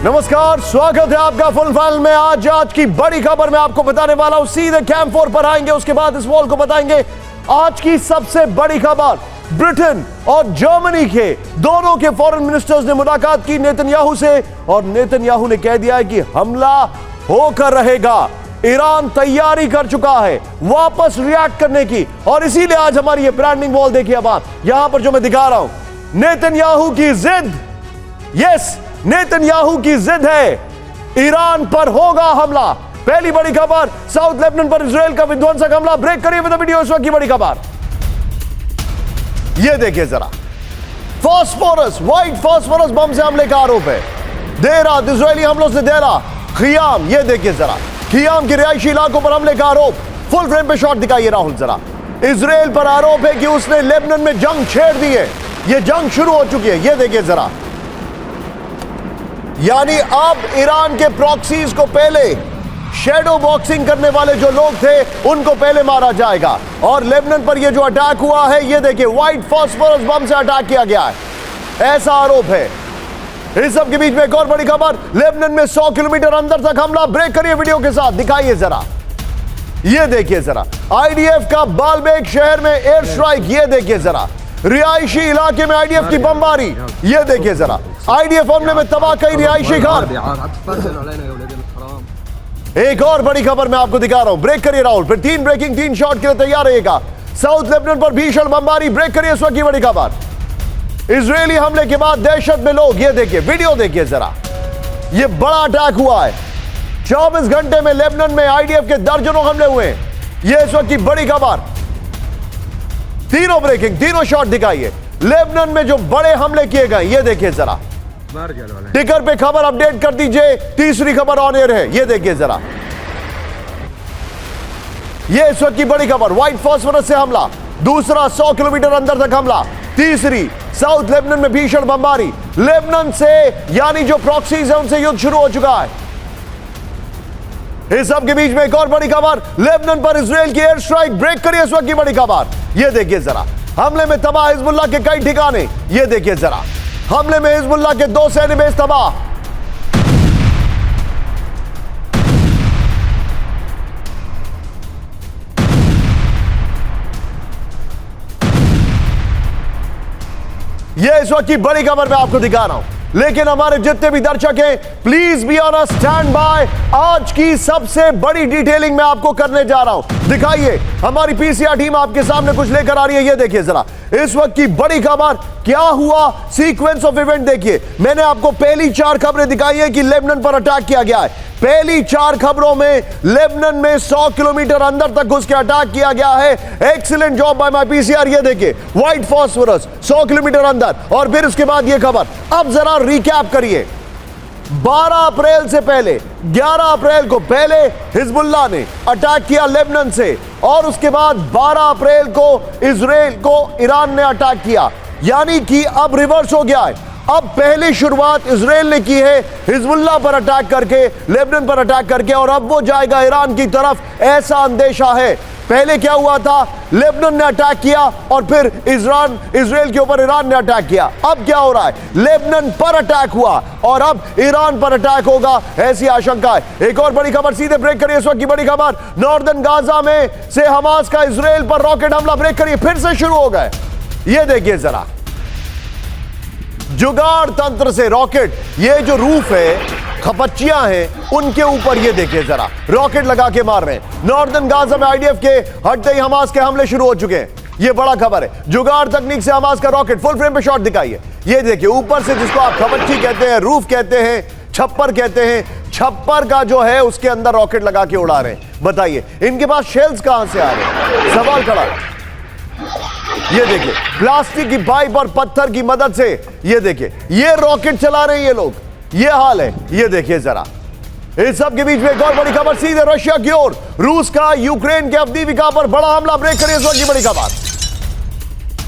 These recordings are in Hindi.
नमस्कार, स्वागत है आपका फुल फाइल में। आज की बड़ी खबर मैं आपको बताने वाला हूं। सीधे कैंप 4 पर आएंगे, उसके बाद इस वॉल को बताएंगे। आज की सबसे बड़ी खबर, ब्रिटेन और जर्मनी के दोनों के फॉरेन मिनिस्टर्स ने मुलाकात की नेतन्याहू से, और नेतन्याहू ने कह दिया है कि हमला होकर रहेगा। ईरान तैयारी कर चुका है वापस रिएक्ट करने की, और इसीलिए आज हमारी ये ब्रांडिंग वॉल देखिए। अब आप यहां पर जो मैं दिखा रहा हूं, नेतन्याहू की जिद, यस नेतन्याहू की जिद है, ईरान पर होगा हमला। पहली बड़ी खबर, साउथ लेबनान पर इजराइल का विध्वंसक हमला। ब्रेक करिए विद द वीडियो। इस वक्त की बड़ी खबर ये देखिए जरा, फास्फोरस, व्हाइट फास्फोरस बम से हमले का आरोप है। देर रात इजरायली हमलों से देरा खियाम, ये देखिए जरा, खियाम के रिहायशी इलाकों पर हमले का आरोप। फुल फ्रेम पे शॉट दिखाइए राहुल जरा। इजराइल पर आरोप है कि उसने लेबनान में जंग छेड़ दी है, ये जंग शुरू हो चुकी है, ये देखिए जरा। यानी अब ईरान के प्रॉक्सीज को पहले, शैडो बॉक्सिंग करने वाले जो लोग थे उनको पहले मारा जाएगा। और लेबनान पर यह जो अटैक हुआ है, ये देखिए व्हाइट फास्फोरस बम से अटैक किया गया है, ऐसा आरोप है। इस सब के बीच में एक और बड़ी खबर, लेबनान में 100 किलोमीटर अंदर तक हमला। ब्रेक करिए वीडियो के साथ, दिखाइए जरा, ये देखिए जरा। आईडीएफ का बालबेक शहर में एयर स्ट्राइक, ये देखिए जरा। रिहायशी इलाके में आईडीएफ की बमबारी, ये देखिए जरा। आईडीएफ हमले में तबाह कई रिहायशी घर। एक और बड़ी खबर मैं आपको दिखा रहा हूं, ब्रेक करिए राहुल, फिर 3 ब्रेकिंग 3 शॉट के लिए तैयार रहिएगा। साउथ लेबनान पर भीषण बमबारी। ब्रेक करिए इस वक्त की बड़ी खबर, इजरायली हमले के बाद दहशत में लोग, ये देखिए वीडियो देखिए जरा। ये बड़ा अटैक हुआ है, 24 घंटे में लेबनान में आईडीएफ के दर्जनों हमले हुए हैं। ये इस वक्त की बड़ी खबर, तीनों ब्रेकिंग, तीनों शॉट दिखाइए। लेबनान में जो बड़े हमले किए गए, ये देखिए जरा। टिकर पे खबर अपडेट कर दीजिए, तीसरी खबर ऑन एयर है, ये देखिए जरा। ये इस वक्त की बड़ी खबर, व्हाइट फास्फोरस से हमला। दूसरा, 100 किलोमीटर अंदर तक हमला। तीसरी, साउथ लेबनान में भीषण बमबारी। लेबनान से यानी जो प्रॉक्सीज है उनसे युद्ध शुरू हो चुका है। इस सब के बीच में एक और बड़ी खबर, लेबनान पर इजराइल की एयर स्ट्राइक। ब्रेक करिए इस वक्त की बड़ी खबर, ये देखिए जरा। हमले में तबाह हिजबुल्लाह के कई ठिकाने, ये देखिए जरा। हमले में हिजबुल्लाह के 2 सैन्य बेस तबाह। ये इस वक्त की बड़ी खबर मैं आपको दिखा रहा हूं, लेकिन हमारे जितने भी दर्शक हैं, please be on a stand by. आज की सबसे बड़ी डिटेलिंग मैं आपको करने जा रहा हूं। दिखाइए, हमारी पीसीआर टीम आपके सामने कुछ लेकर आ रही है, ये देखिए जरा। इस वक्त की बड़ी खबर, क्या हुआ, सीक्वेंस ऑफ इवेंट देखिए। मैंने आपको पहली 4 खबरें दिखाई है कि लेबनान पर अटैक किया गया है। पहली 4 खबरों में लेबनान में 100 किलोमीटर अंदर तक घुस के अटैक किया गया है। Excellent job by my PCR, ये देखिए व्हाइट फास्फोरस 100 किलोमीटर अंदर। और फिर उसके बाद ये खबर। अब जरा रिकैप करिए, 12 अप्रैल से पहले, 11 अप्रैल को पहले हिजबुल्लाह ने अटैक किया लेबनान से, और उसके बाद 12 अप्रैल को इजराइल को ईरान ने अटैक किया। यानी कि अब रिवर्स हो गया है। अब पहली शुरुआत इजराइल ने की है हिजबुल्लाह पर अटैक करके, लेबनान पर अटैक करके, और अब वो जाएगा ईरान की तरफ, ऐसा अंदेशा है। पहले क्या हुआ था, लेबनान ने अटैक किया और फिर इजराइल के ऊपर ईरान ने अटैक किया। अब क्या हो रहा है, लेबनान पर अटैक हुआ और अब ईरान पर अटैक होगा, ऐसी आशंका है। एक और बड़ी खबर, सीधे ब्रेक करिए इस वक्त की बड़ी खबर, नॉर्दर्न गाजा में से हमास का इजराइल पर रॉकेट हमला। ब्रेक करिए, फिर से शुरू हो गए, ये देखिए जरा। जुगाड़ तंत्र से रॉकेट, ये जो रूफ है, खपच्चियां हैं, उनके ऊपर ये देखिए जरा रॉकेट लगा के मार रहे हैं। नॉर्दर्न गाजा में आईडीएफ के हटते ही हमास के हमले शुरू हो चुके हैं, ये बड़ा खबर है। जुगाड़ तकनीक से हमास का रॉकेट, फुल फ्रेम पे शॉट दिखाइए, ये देखिए ऊपर से, जिसको आप खपच्ची कहते हैं, रूफ कहते हैं, छप्पर कहते हैं, छप्पर का जो है उसके अंदर रॉकेट लगा के उड़ा रहे हैं। बताइए इनके पास शेल्स कहां से आ रहे हैं, सवाल खड़ा है। ये देखिए प्लास्टिक की पाइप और पत्थर की मदद से, ये देखिए ये रॉकेट चला रहे हैं ये लोग, ये हाल है, ये देखिए जरा। इस सब के बीच में एक और बड़ी खबर, सीधे रशिया की ओर, रूस का यूक्रेन के अवदीविका पर बड़ा हमला। ब्रेक करिए इस वक्त की बड़ी खबर,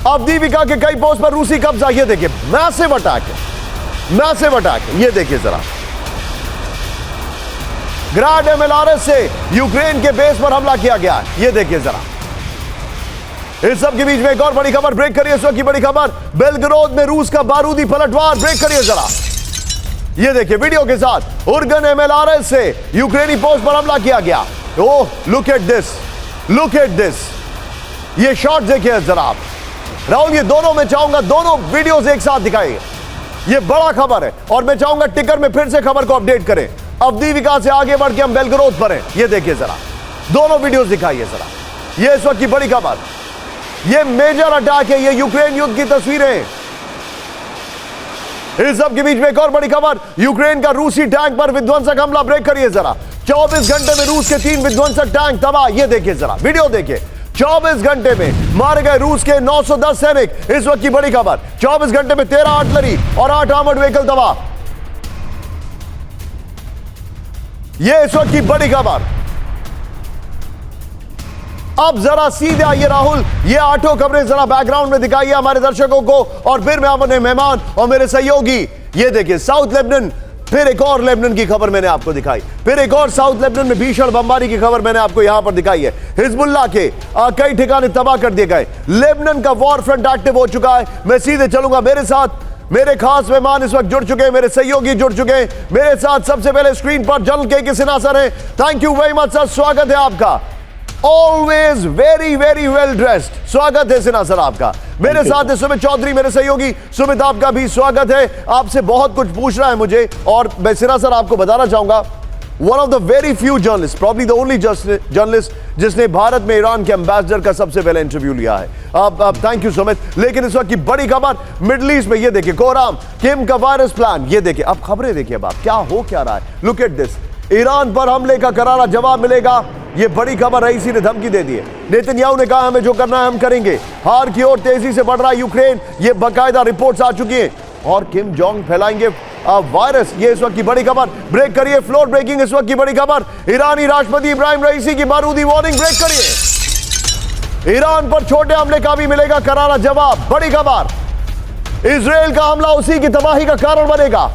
अवदीविका के कई पोस्ट पर रूसी कब्जा, ये देखिए मैसिव अटैक है, मैसिव अटैक है, ये देखिए जरा। ग्राड एमएलआरएस से यूक्रेन के बेस पर हमला किया गया है, ये देखिए जरा। इस सब के बीच में एक और बड़ी खबर, ब्रेक करिए इस वक्त की बड़ी खबर, बेलग्राद में रूस का बारूदी पलटवार। ब्रेक करिए जरा। ये देखिए वीडियो के साथ उर्गन MLRS से यूक्रेनी पोस्ट पर हमला किया गया। Oh look at this, look at this, ये शॉट देखिए जरा आप। राहुल ये दोनों मैं चाहूंगा दोनों वीडियोस एक साथ दिखाइए, ये बड़ा खबर है और मैं चाहूंगा टिकर में फिर से खबर को अपडेट करें। अवदीविका से आगे बढ़ के हम बेलगरोद पर हैं। ये देखिए जरा दोनों वीडियोस दिखाइए जरा, ये इस वक्त की बड़ी खबर, ये मेजर अटैक है, ये यूक्रेन युद्ध की तस्वीरें। इस सब के बीच में एक और बड़ी खबर, यूक्रेन का रूसी टैंक पर विध्वंसक हमला। ब्रेक करिए जरा, 24 घंटे में रूस के 3 विध्वंसक टैंक तबाह। ये देखिए जरा वीडियो देखिए, 24 घंटे में मारे गए रूस के 910 सैनिक। इस वक्त की बड़ी खबर, 24 घंटे में 13 आर्टिलरी और 8 आर्मर्ड व्हीकल तबाह। ये इस वक्त की बड़ी खबर। अब जरा सीधे आइए राहुल, ये 8 खबरें जरा बैकग्राउंड में दिखाइए हमारे दर्शकों को और फिर मैं अपने मेहमान और मेरे सहयोगी। ये देखिए साउथ लेबनान, फिर एक और लेबनान की खबर मैंने आपको दिखाई, फिर एक और साउथ लेबनान में भीषण बमबारी की खबर मैंने आपको यहां पर दिखाई है। हिजबुल्लाह के कई ठिकाने तबाह कर दिए गए। लेबनान का वॉर फ्रंट एक्टिव हो चुका है। मैं सीधे चलूंगा, मेरे साथ मेरे खास मेहमान इस वक्त जुड़ चुके हैं, मेरे सहयोगी जुड़ चुके हैं। मेरे साथ सबसे पहले स्क्रीन पर जनरल के सिन्हा सर हैं। Thank you very much sir, स्वागत है आपका। Always very very well dressed, स्वागत है सिन्हा सर आपका। मेरे साथ है सुमित चौधरी, मेरे सहयोगी। सुमित आपका भी स्वागत है। आपसे बहुत कुछ पूछ रहा है मुझे और मैं सिन्हा सर आपको बताना चाहूंगा, one of the very few journalist, probably the only journalist जिसने भारत में ईरान के एम्बेसडर का सबसे पहले इंटरव्यू लिया है। आप थैंक यू सुमित। लेकिन इस वक्त की बड़ी खबर मिडिल ईस्ट में, ये देखिए कोहराम, किम का वायरस प्लान। ये देखिए अब खबरें देखिए, अब आप क्या हो क्या रहा है। लुक एट दिस, ईरान पर हमले का करारा जवाब मिलेगा। ये बड़ी खबर, रईसी ने धमकी दे दी है। नेतन्याहू ने कहा हमें जो करना है हम करेंगे। हार की ओर तेजी से बढ़ रहा है यूक्रेन, ये बाकायदा रिपोर्ट्स आ चुकी हैं। और किम जोंग फैलाएंगे वायरस, ये इस वक्त की बड़ी खबर। ब्रेक करिए, फ्लोर ब्रेकिंग इस वक्त की बड़ी खबर। ईरानी राष्ट्रपति इब्राहिम रईसी की बारूदी वार्निंग। ब्रेक करिए, ईरान पर छोटे हमले का भी मिलेगा करारा जवाब। बड़ी खबर, इजराइल का हमला उसी की तबाही का कारण बनेगा।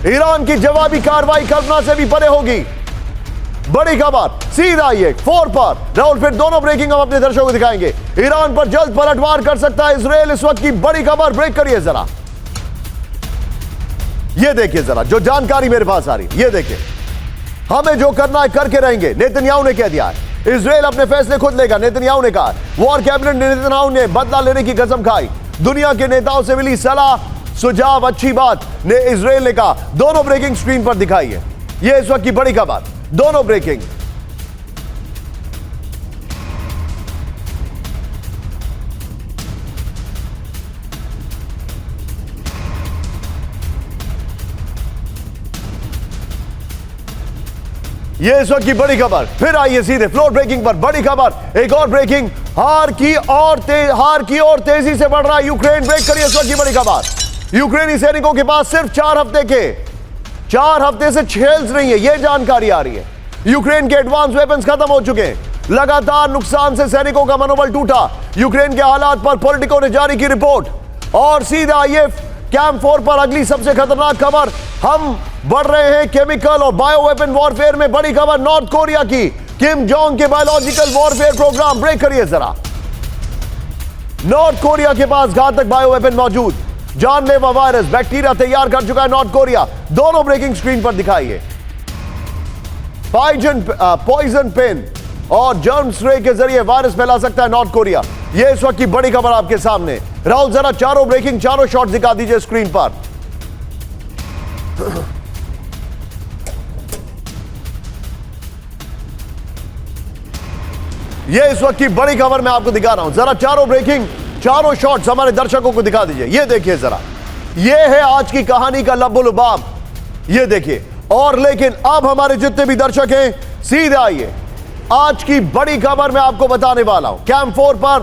ईरान की जवाबी कार्रवाई कल्पना से भी परे होगी। बड़ी खबर, सीधा आइए 4 पर राहुल, फिर दोनों ब्रेकिंग हम अपने दर्शकों को दिखाएंगे। ईरान पर जल्द पलटवार कर सकता है इजराइल, इस वक्त की बड़ी खबर। ब्रेक करिए जरा, ये देखिए जरा जो जानकारी मेरे पास आ रही, ये देखिए हमें जो करना है करके रहेंगे, नेतन्याहू ने कह दिया है। इजराइल अपने फैसले खुद लेगा, नेतन्याहू ने कहा। वॉर कैबिनेट नेतन्याहू ने बदला लेने की कसम खाई। दुनिया के नेताओं से मिली सलाह सुझाव, अच्छी बात ने इजराइल ने कहा। दोनों ब्रेकिंग स्क्रीन पर दिखाई है, ये इस वक्त की बड़ी खबर, दोनों ब्रेकिंग। ये इस वक्त की बड़ी खबर। फिर आइए सीधे फ्लोर ब्रेकिंग पर, बड़ी खबर, एक और ब्रेकिंग। हार की ओर तेजी से बढ़ रहा है यूक्रेन। ब्रेक करिए इस वक्त की बड़ी खबर। यूक्रेनी सैनिकों के पास सिर्फ 4 हफ्ते से शेल्स नहीं है, यह जानकारी आ रही है। यूक्रेन के एडवांस वेपन्स खत्म हो चुके हैं। लगातार नुकसान से सैनिकों का मनोबल टूटा। यूक्रेन के हालात पर पॉलिटिको ने जारी की रिपोर्ट। और सीधा ये कैंप 4 पर अगली सबसे खतरनाक खबर, हम बढ़ रहे हैं केमिकल और बायो वेपन वॉरफेयर में। बड़ी खबर नॉर्थ कोरिया की, किम जोंग के बायोलॉजिकल वॉरफेयर प्रोग्राम। ब्रेक करिए जरा, नॉर्थ कोरिया के पास घातक बायो वेपन मौजूद, जानलेवा वायरस बैक्टीरिया तैयार कर चुका है नॉर्थ कोरिया। दोनों ब्रेकिंग स्क्रीन पर दिखाइए। पॉइजन पेन और जर्म स्प्रे के जरिए वायरस फैला सकता है नॉर्थ कोरिया। यह इस वक्त की बड़ी खबर आपके सामने। राहुल जरा चारों ब्रेकिंग, चारों शॉट दिखा दीजिए स्क्रीन पर। यह इस वक्त की बड़ी खबर मैं आपको दिखा रहा हूं। जरा चारों ब्रेकिंग, चारों शॉट्स हमारे दर्शकों को दिखा दीजिए। यह देखिए जरा, यह है आज की कहानी का लब्बुलुबाब। यह देखिए। और लेकिन अब हमारे जितने भी दर्शक हैं, सीधे आइए, आज की बड़ी खबर मैं आपको बताने वाला हूं। कैंप 4 पर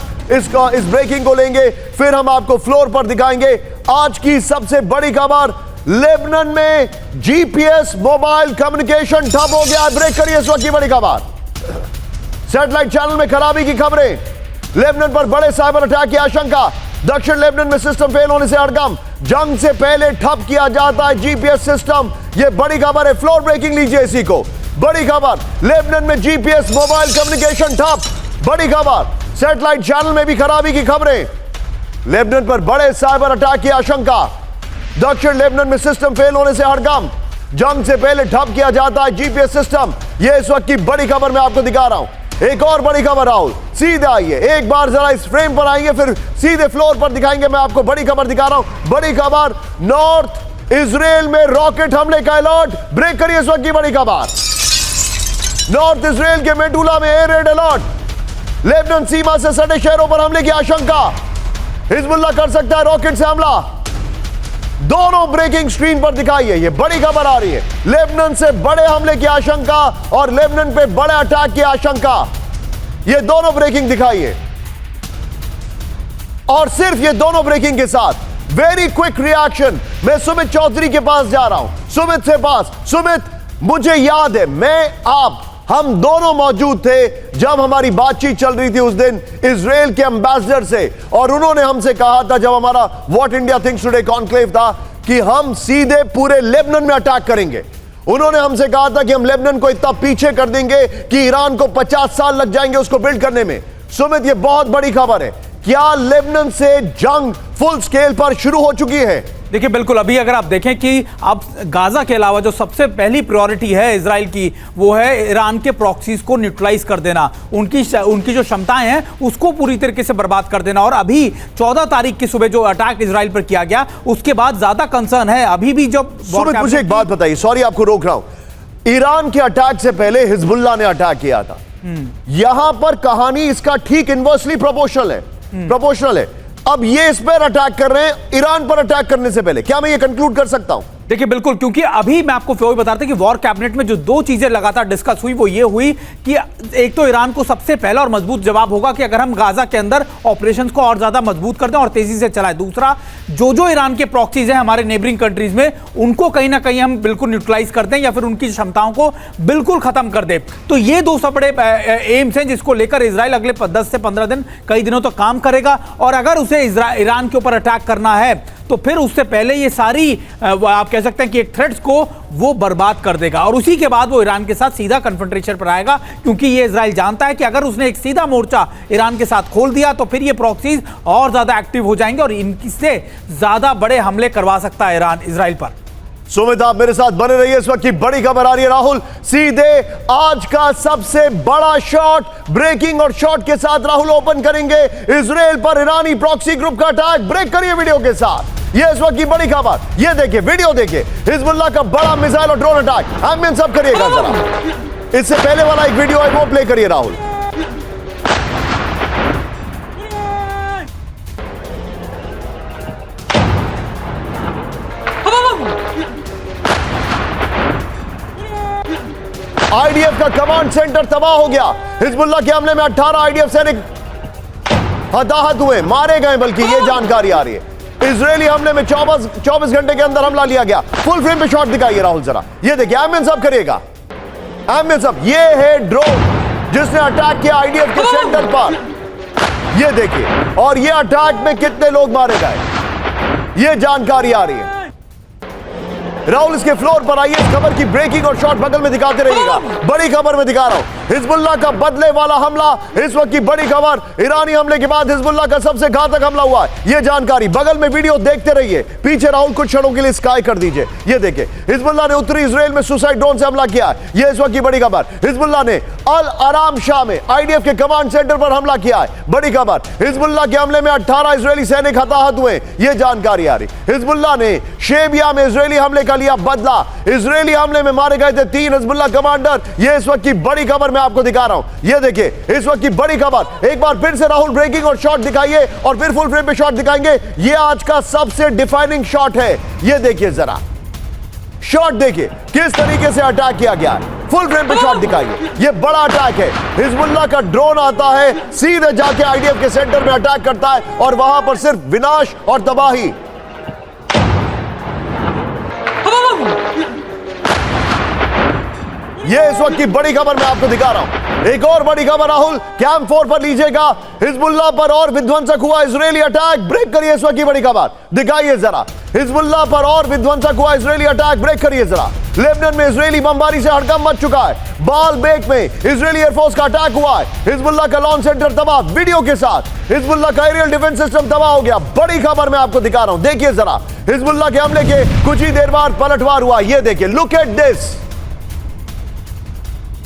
इस ब्रेकिंग को लेंगे, फिर हम आपको फ्लोर पर दिखाएंगे। आज की सबसे बड़ी खबर, लेबनान में जीपीएस मोबाइल कम्युनिकेशन ठप हो गया। ब्रेक करिए इस वक्त की बड़ी खबर। सैटेलाइट चैनल में खराबी की खबरें, लेबनान पर बड़े साइबर अटैक की आशंका, दक्षिण लेबनान में सिस्टम फेल होने से हड़कंप, जंग से पहले ठप किया जाता है जीपीएस सिस्टम। यह बड़ी खबर है, फ्लोर ब्रेकिंग लीजिए इसी को। बड़ी खबर, लेबनान में जीपीएस मोबाइल कम्युनिकेशन ठप। बड़ी खबर, सैटेलाइट चैनल में भी खराबी की खबरें, लेबनान पर बड़े साइबर अटैक की आशंका। दक्षिण लेबनान में सिस्टम फेल होने से हड़कंप, जंग से पहले ठप किया जाता है जीपीएस सिस्टम। यह इस वक्त की बड़ी खबर मैं आपको दिखा रहा हूं। एक और बड़ी खबर राहुल, सीधे आइए, एक बार जरा इस फ्रेम पर आइए, फिर सीधे फ्लोर पर दिखाएंगे। मैं आपको बड़ी खबर दिखा रहा हूं। बड़ी खबर, नॉर्थ इजराइल में रॉकेट हमले का अलर्ट। ब्रेक करिए इस वक्त की बड़ी खबर। नॉर्थ इजराइल के मेटुला में एयर रेड अलर्ट। लेबनान सीमा से सटे शहरों पर हमले की आशंका। हिजबुल्लाह कर सकता है रॉकेट से हमला। दोनों ब्रेकिंग स्क्रीन पर दिखाइए, यह बड़ी खबर आ रही है। लेबनान से बड़े हमले की आशंका और लेबनान पे बड़े अटैक की आशंका, ये दोनों ब्रेकिंग दिखाइए। और सिर्फ ये दोनों ब्रेकिंग के साथ वेरी क्विक रिएक्शन। मैं सुमित चौधरी के पास जा रहा हूं, सुमित से पास। सुमित, मुझे याद है हम दोनों मौजूद थे जब हमारी बातचीत चल रही थी उस दिन इजराइल के एम्बेसडर से, और उन्होंने हमसे कहा था जब हमारा what India thinks today conclave था कि हम सीधे पूरे लेबनान में अटैक करेंगे। उन्होंने हमसे कहा था कि हम लेबनान को इतना पीछे कर देंगे कि ईरान को 50 साल लग जाएंगे उसको बिल्ड करने में। सुमित, ये बहुत बड़ी खबर है। क्या लेबनान से जंग फुल स्केल पर शुरू हो चुकी है? देखिए, बिल्कुल। अभी अगर आप देखें कि अब गाजा के अलावा जो सबसे पहली प्रायोरिटी है इजराइल की, वो है ईरान के प्रॉक्सीज को न्यूट्रलाइज कर देना, उनकी जो क्षमताएं हैं उसको पूरी तरीके से बर्बाद कर देना। और अभी 14 तारीख की सुबह जो अटैक इजराइल पर किया गया, उसके बाद ज्यादा कंसर्न है अभी भी। जब मुझे एक बात बताइए, सॉरी आपको रोक रहा हूं, ईरान के अटैक से पहले हिजबुल्लाह ने अटैक किया था। यहां पर कहानी इसका ठीक इनवर्सली प्रोपोर्शनल है। अब ये इस पर अटैक कर रहे हैं ईरान पर अटैक करने से पहले। क्या मैं ये कंक्लूड कर सकता हूं? देखिए, बिल्कुल, क्योंकि अभी मैं आपको वही बता रहा था कि वॉर कैबिनेट में जो दो चीजें लगातार डिस्कस हुई वो ये हुई कि एक तो ईरान को सबसे पहला और मजबूत जवाब होगा कि अगर हम गाजा के अंदर ऑपरेशंस को और ज्यादा मजबूत कर दें और तेजी से चलाएं। दूसरा, जो ईरान के प्रॉक्सीज हैं हमारे नेबरिंग कंट्रीज में, उनको कहीं ना कहीं हम बिल्कुल न्यूट्रलाइज कर दें या फिर उनकी क्षमताओं को बिल्कुल खत्म कर दें। तो ये दो सब बड़े एम्स हैं जिसको लेकर इजराइल अगले 10 से 15 दिन, कई दिनों तक काम करेगा। और अगर उसे ईरान के ऊपर अटैक करना है तो फिर उससे पहले ये सारी आप कह सकते हैं कि एक थ्रेट्स को वो बर्बाद कर देगा, और उसी के बाद वो ईरान के साथ सीधा कन्फ्रंटेशन पर आएगा। क्योंकि ये इजराइल जानता है कि अगर उसने एक सीधा मोर्चा ईरान के साथ खोल दिया तो फिर ये प्रॉक्सीज और ज्यादा एक्टिव हो जाएंगे और इनसे ज्यादा बड़े हमले करवा सकता है ईरान इजराइल पर। सुमित, आप मेरे साथ बने रहिए, इस वक्त की बड़ी खबर आ रही है। राहुल, सीधे आज का सबसे बड़ा शॉट, ब्रेकिंग और शॉट के साथ राहुल ओपन करेंगे इजराइल पर ईरानी प्रॉक्सी ग्रुप का अटैक। ब्रेक करिए वीडियो के साथ, ये इस वक्त की बड़ी खबर। ये देखिए, वीडियो देखिए, हिजबुल्लाह का बड़ा मिसाइल और ड्रोन अटैक। एडमिन सब करिएगा जरा, इससे पहले वाला एक वीडियो है वो प्ले करिए राहुल। आईडीएफ का कमांड सेंटर तबाह हो गया। हिजबुल्लाह के हमले में 18 आईडीएफ सैनिक हताहत हुए, मारे गए, बल्कि ये जानकारी आ रही है। इजरायली हमले में 24 घंटे के अंदर हमला लिया गया। फुल फ्रेम पे शॉट दिखाइए राहुल जरा, ये देखिए, एमएन साहब करिएगा। एमएन साहब, ये है ड्रोन जिसने अटैक किया आईडीएफ के सेंटर पर, ये देखिए। और ये अटैक में कितने लोग मारे गए, ये जानकारी आ रही है। राहुल, इसके फ्लोर पर आइए, इस खबर की ब्रेकिंग और शॉट बगल में दिखाते रहिएगा। बड़ी खबर में दिखा रहा हूं, हिजबुल्लाह का बदले वाला हमला, इस वक्त की बड़ी खबर। ईरानी हमले के बाद हिजबुल्लाह का सबसे घातक हमला हुआ है, यह जानकारी। बगल में वीडियो देखते रहिए, पीछे राहुल कुछ क्षणों के लिए स्काई कर दीजिए। ये देखिए, हिजबुल्लाह ने उत्तरी इजराइल में सुसाइड ड्रोन से हमला किया है, यह इस वक्त की बड़ी खबर। हिजबुल्लाह ने अल आराम शाह में आईडीएफ के कमांड सेंटर पर हमला किया है, बड़ी खबर। हिजबुल्लाह के हमले में 18 इजरायली सैनिक हताहत हुए, यह जानकारी आ रही। हिजबुल्लाह ने शेबिया में इजरायली हमले का लिया बदला। इजरायली हमले में मारे गए थे 3 हिजबुल्लाह कमांडर, यह इस वक्त की बड़ी खबर मैं आपको दिखा रहा हूं। यह देखिए, इस वक्त की बड़ी खबर। एक बार फिर से राहुल ब्रेकिंग और शॉट दिखाइए और फिर फुल फ्रेम पे शॉट दिखाएंगे। यह आज का सबसे डिफाइनिंग शॉट है, यह देखिए जरा, शॉट देखिए किस तरीके से अटैक किया गया है। फुल फ्रेम पे शॉट दिखाइए, यह बड़ा अटैक है। हिजबुल्लाह का ड्रोन आता है, सीधे जाके आईडीएफ के सेंटर में अटैक करता है और वहां पर सिर्फ विनाश और तबाही। यह इस वक्त की बड़ी खबर मैं आपको दिखा रहा हूं। एक और बड़ी खबर राहुल, कैंप 4 पर लीजिएगा, हिजबुल्लाह पर और विध्वंसक हुआ इजरायली अटैक। ब्रेक करिए इस वक्त की बड़ी खबर, दिखाइए जरा। हिजबुल्लाह पर और विध्वंसक हुआ इजरायली अटैक, ब्रेक करिए जरा। लेबनान में इजरायली बमबारी से हड़कंप मच चुका है। बालबेक में इजरायली एयरफोर्स का अटैक हुआ है। हिजबुल्लाह का लॉन्च सेंटर तबाह, वीडियो के साथ। हिजबुल्लाह का एरियल डिफेंस सिस्टम तबाह हो गया। बड़ी खबर मैं आपको दिखा रहा हूं, देखिए जरा। हिजबुल्लाह के हमले के कुछ ही देर बाद पलटवार हुआ, ये देखिए, लुक एट दिस।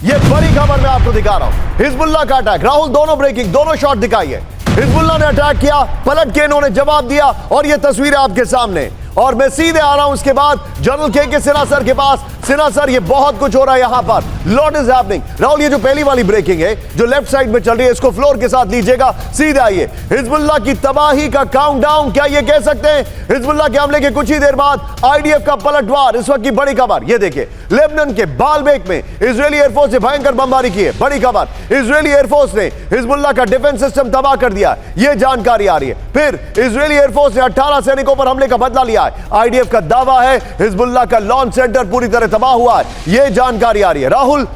ये बड़ी खबर मैं आपको दिखा रहा हूं, हिजबुल्लाह का अटैक। राहुल दोनों ब्रेकिंग, दोनों शॉट दिखाइए। हिजबुल्लाह ने अटैक किया, पलट के इन्होंने जवाब दिया, और ये तस्वीरें आपके सामने। और मैं सीधे आ रहा हूं इसके बाद जनरल के सिन्हा सर के पास। सिन्हा सर, ये बहुत कुछ हो रहा है यहां पर, लॉट इज हैपनिंग। राहुल, ये जो पहली वाली ब्रेकिंग है जो लेफ्ट साइड में चल रही है, इसको फ्लोर के साथ लीजिएगा, सीधे आइए। हिजबुल्लाह की तबाही का काउंटडाउन, क्या ये कह सकते हैं हिजबुल्लाह के हमले के कुछ ही देर बाद आईडीएफ का पलटवार, इस वक्त की बड़ी खबर। ये देखिए, लेबनान के बालबेक में इजरायली एयरफोर्स ने भयंकर बमबारी की है। बड़ी खबर, इजरायली एयरफोर्स ने हिजबुल्लाह का डिफेंस सिस्टम तबाह कर दिया, यह जानकारी आ रही है। फिर इजरायली एयरफोर्स ने 18 सैनिकों पर हमले का बदला लिया है। आईडीएफ का दावा है हिजबुल्लाह का लॉन्च सेंटर पूरी तरह तबाह हुआ है, यह जानकारी आ रही है। राहुल,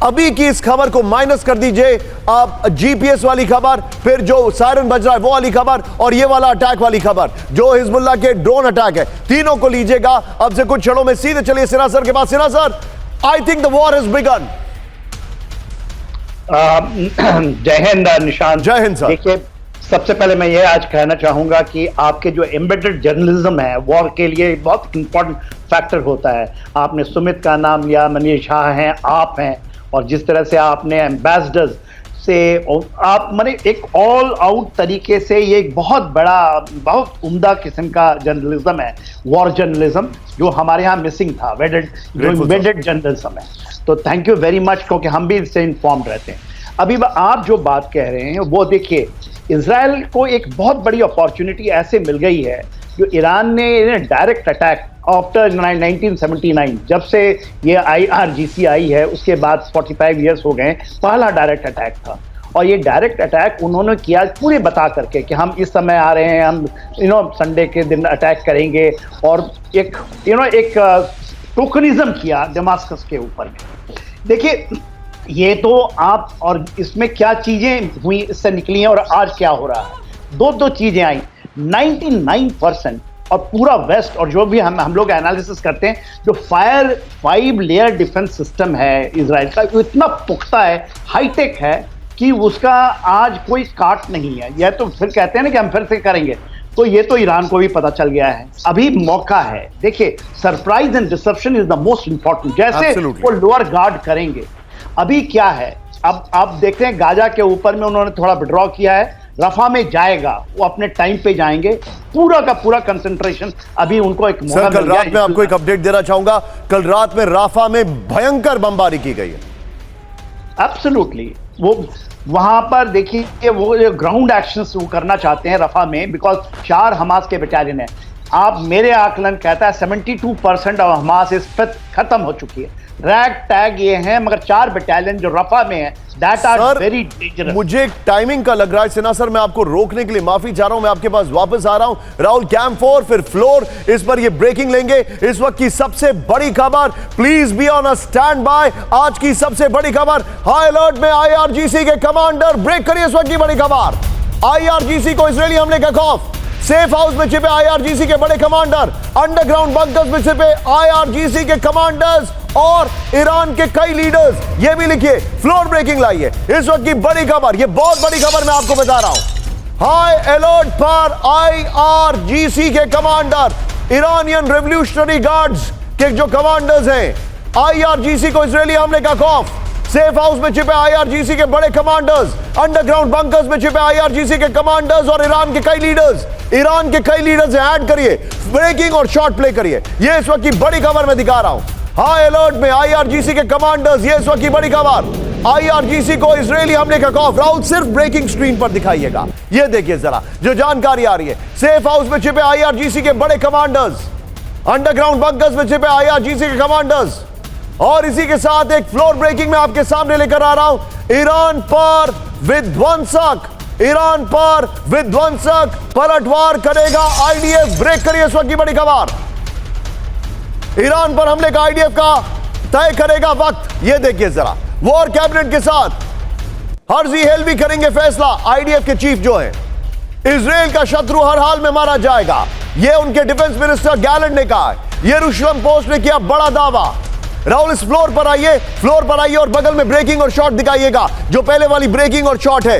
अभी की इस खबर को माइनस कर दीजिए आप, जीपीएस वाली खबर, फिर जो सायरन बज रहा है वो वाली खबर, और ये वाला अटैक वाली खबर जो हिजबुल्लाह के ड्रोन अटैक है, तीनों को लीजिएगा। अब से कुछ क्षणों में सीधे चलिए सिन्हा सर के पास। Sinha sir, I think the war has begun. जय हिंद निशांत। जय हिंद सर। देखिए, सबसे पहले मैं ये आज कहना चाहूंगा कि आपके जो एम्बेडेड जर्नलिज्म है वॉर के लिए बहुत इंपॉर्टेंट फैक्टर होता है। आपने सुमित का नाम लिया, मनीष शाह हैं, आप हैं, और जिस तरह से आपने एम्बेसडर्स से आप माने एक ऑल आउट तरीके से, ये एक बहुत बड़ा, बहुत उम्दा किस्म का जर्नलिज्म है, वॉर जर्नलिज्म, जो हमारे यहाँ मिसिंग था, जो एम्बेडेड जर्नलिज्म है। तो थैंक यू वेरी मच, क्योंकि हम भी इससे इन्फॉर्म्ड रहते हैं। अभी आप जो बात कह रहे हैं वो देखिए, इजराइल को एक बहुत बड़ी अपॉर्चुनिटी ऐसे मिल गई है, जो ईरान ने डायरेक्ट अटैक आफ्टर 1979, जब से ये IRGC आई है उसके बाद 45 ईयर्स हो गए, पहला डायरेक्ट अटैक था। और ये डायरेक्ट अटैक उन्होंने किया पूरे बता करके कि हम इस समय आ रहे हैं, हम संडे के दिन अटैक करेंगे, और एक एक टोकनिज्म किया दमास्कस के ऊपर में। देखिए, ये तो आप, और इसमें क्या चीजें हुई इससे निकली हैं और आज क्या हो रहा है, दो चीजें आई। 99% और पूरा वेस्ट, और जो भी हम लोग एनालिसिस करते हैं, जो 5 लेयर डिफेंस सिस्टम है इजराइल का, वो इतना पुख्ता है, हाईटेक है, कि उसका आज कोई काट नहीं है। यह तो फिर कहते हैं ना कि हम फिर से करेंगे, तो ये तो ईरान को भी पता चल गया है। अभी मौका है, देखिए, surprise and deception is the most important. जैसे वो लोअर गार्ड करेंगे, अभी क्या है, अब आप देख रहे हैं गाजा के ऊपर में उन्होंने थोड़ा विड्रॉ किया है, रफा में जाएगा, वो अपने टाइम पे जाएंगे, पूरा का पूरा कंसंट्रेशन अभी उनको एक मौका मिल गया। कल रात में आपको एक अपडेट देना चाहूंगा, कल रात में राफा में भयंकर बमबारी की गई है। एब्सोल्युटली, वो वहां पर देखिए, वो ग्राउंड एक्शंस वो करना चाहते हैं रफा में, बिकॉज 4 हमास के बटालियन है। आप, मेरे आकलन कहता है 72% ऑफ हमास इस पर खत्म हो चुकी है, रैग टैग ये हैं, मगर 4 बटालियन जो रफा में है, दैट आर वेरी डेंजरस। मुझे एक टाइमिंग का लग रहा है सिन्हा सर, मैं आपको रोकने के लिए माफी चाह रहा हूं, मैं आपके पास वापस आ रहा हूं। राहुल, कैंप 4 फिर फ्लोर, इस पर ये ब्रेकिंग लेंगे। इस वक्त की सबसे बड़ी खबर, please be on a stand by. आज की सबसे बड़ी खबर, हाई अलर्ट में IRGC के कमांडर। ब्रेक करिए इस वक्त की बड़ी खबर, IRGC को इजरायली हमले का खौफ, सेफ हाउस में छिपे IRGC के बड़े कमांडर, अंडरग्राउंड बंकर्स में छिपे IRGC के कमांडर्स, और ईरान के कई लीडर्स। ये भी लिखिए, फ्लोर ब्रेकिंग लाइए इस वक्त की बड़ी खबर, ये बहुत बड़ी खबर मैं आपको बता रहा हूं। हाई अलर्ट पर IRGC के कमांडर, ईरानियन रेवोल्यूशनरी गार्ड्स के जो कमांडर्स हैं, IRGC को इजरायली हमले का खौफ, सेफ हाउस में छिपे IRGC के बड़े कमांडर्स, अंडरग्राउंड बंकर्स में छिपे IRGC के कमांडर्स, और ईरान के कई लीडर्स। ईरान के कई लीडर्स ऐड करिए, ब्रेकिंग और शॉर्ट प्ले करिए। ये इस वक्त की बड़ी खबर मैं दिखा रहा हूं, हाई अलर्ट में IRGC के कमांडर्स। ये इस वक्त की बड़ी खबर, IRGC को इजरायली हमले का खौफ। राहुल, सिर्फ ब्रेकिंग स्क्रीन पर दिखाइएगा, ये देखिए जरा जो जानकारी आ रही है। सेफ हाउस में छिपे IRGC के बड़े कमांडर्स, अंडरग्राउंड बंकर्स में छिपे IRGC के कमांडर्स, और इसी के साथ एक फ्लोर ब्रेकिंग में आपके सामने लेकर आ रहा हूं। ईरान पर विध्वंसक पलटवार करेगा IDF। ब्रेक करिए इस वक्त की बड़ी खबर, ईरान पर हमले का IDF का तय करेगा वक्त। यह देखिए जरा, वॉर कैबिनेट के साथ हर्जी हेल्वी करेंगे फैसला। आईडीएफ के चीफ जो है, इजराइल का शत्रु हर हाल में मारा जाएगा, यह उनके डिफेंस मिनिस्टर गैलेंट ने कहा है। यरूशलेम पोस्ट ने किया बड़ा दावा। राहुल इस फ्लोर पर आइए और बगल में ब्रेकिंग और शॉट दिखाइएगा। जो पहले वाली ब्रेकिंग और शॉट है,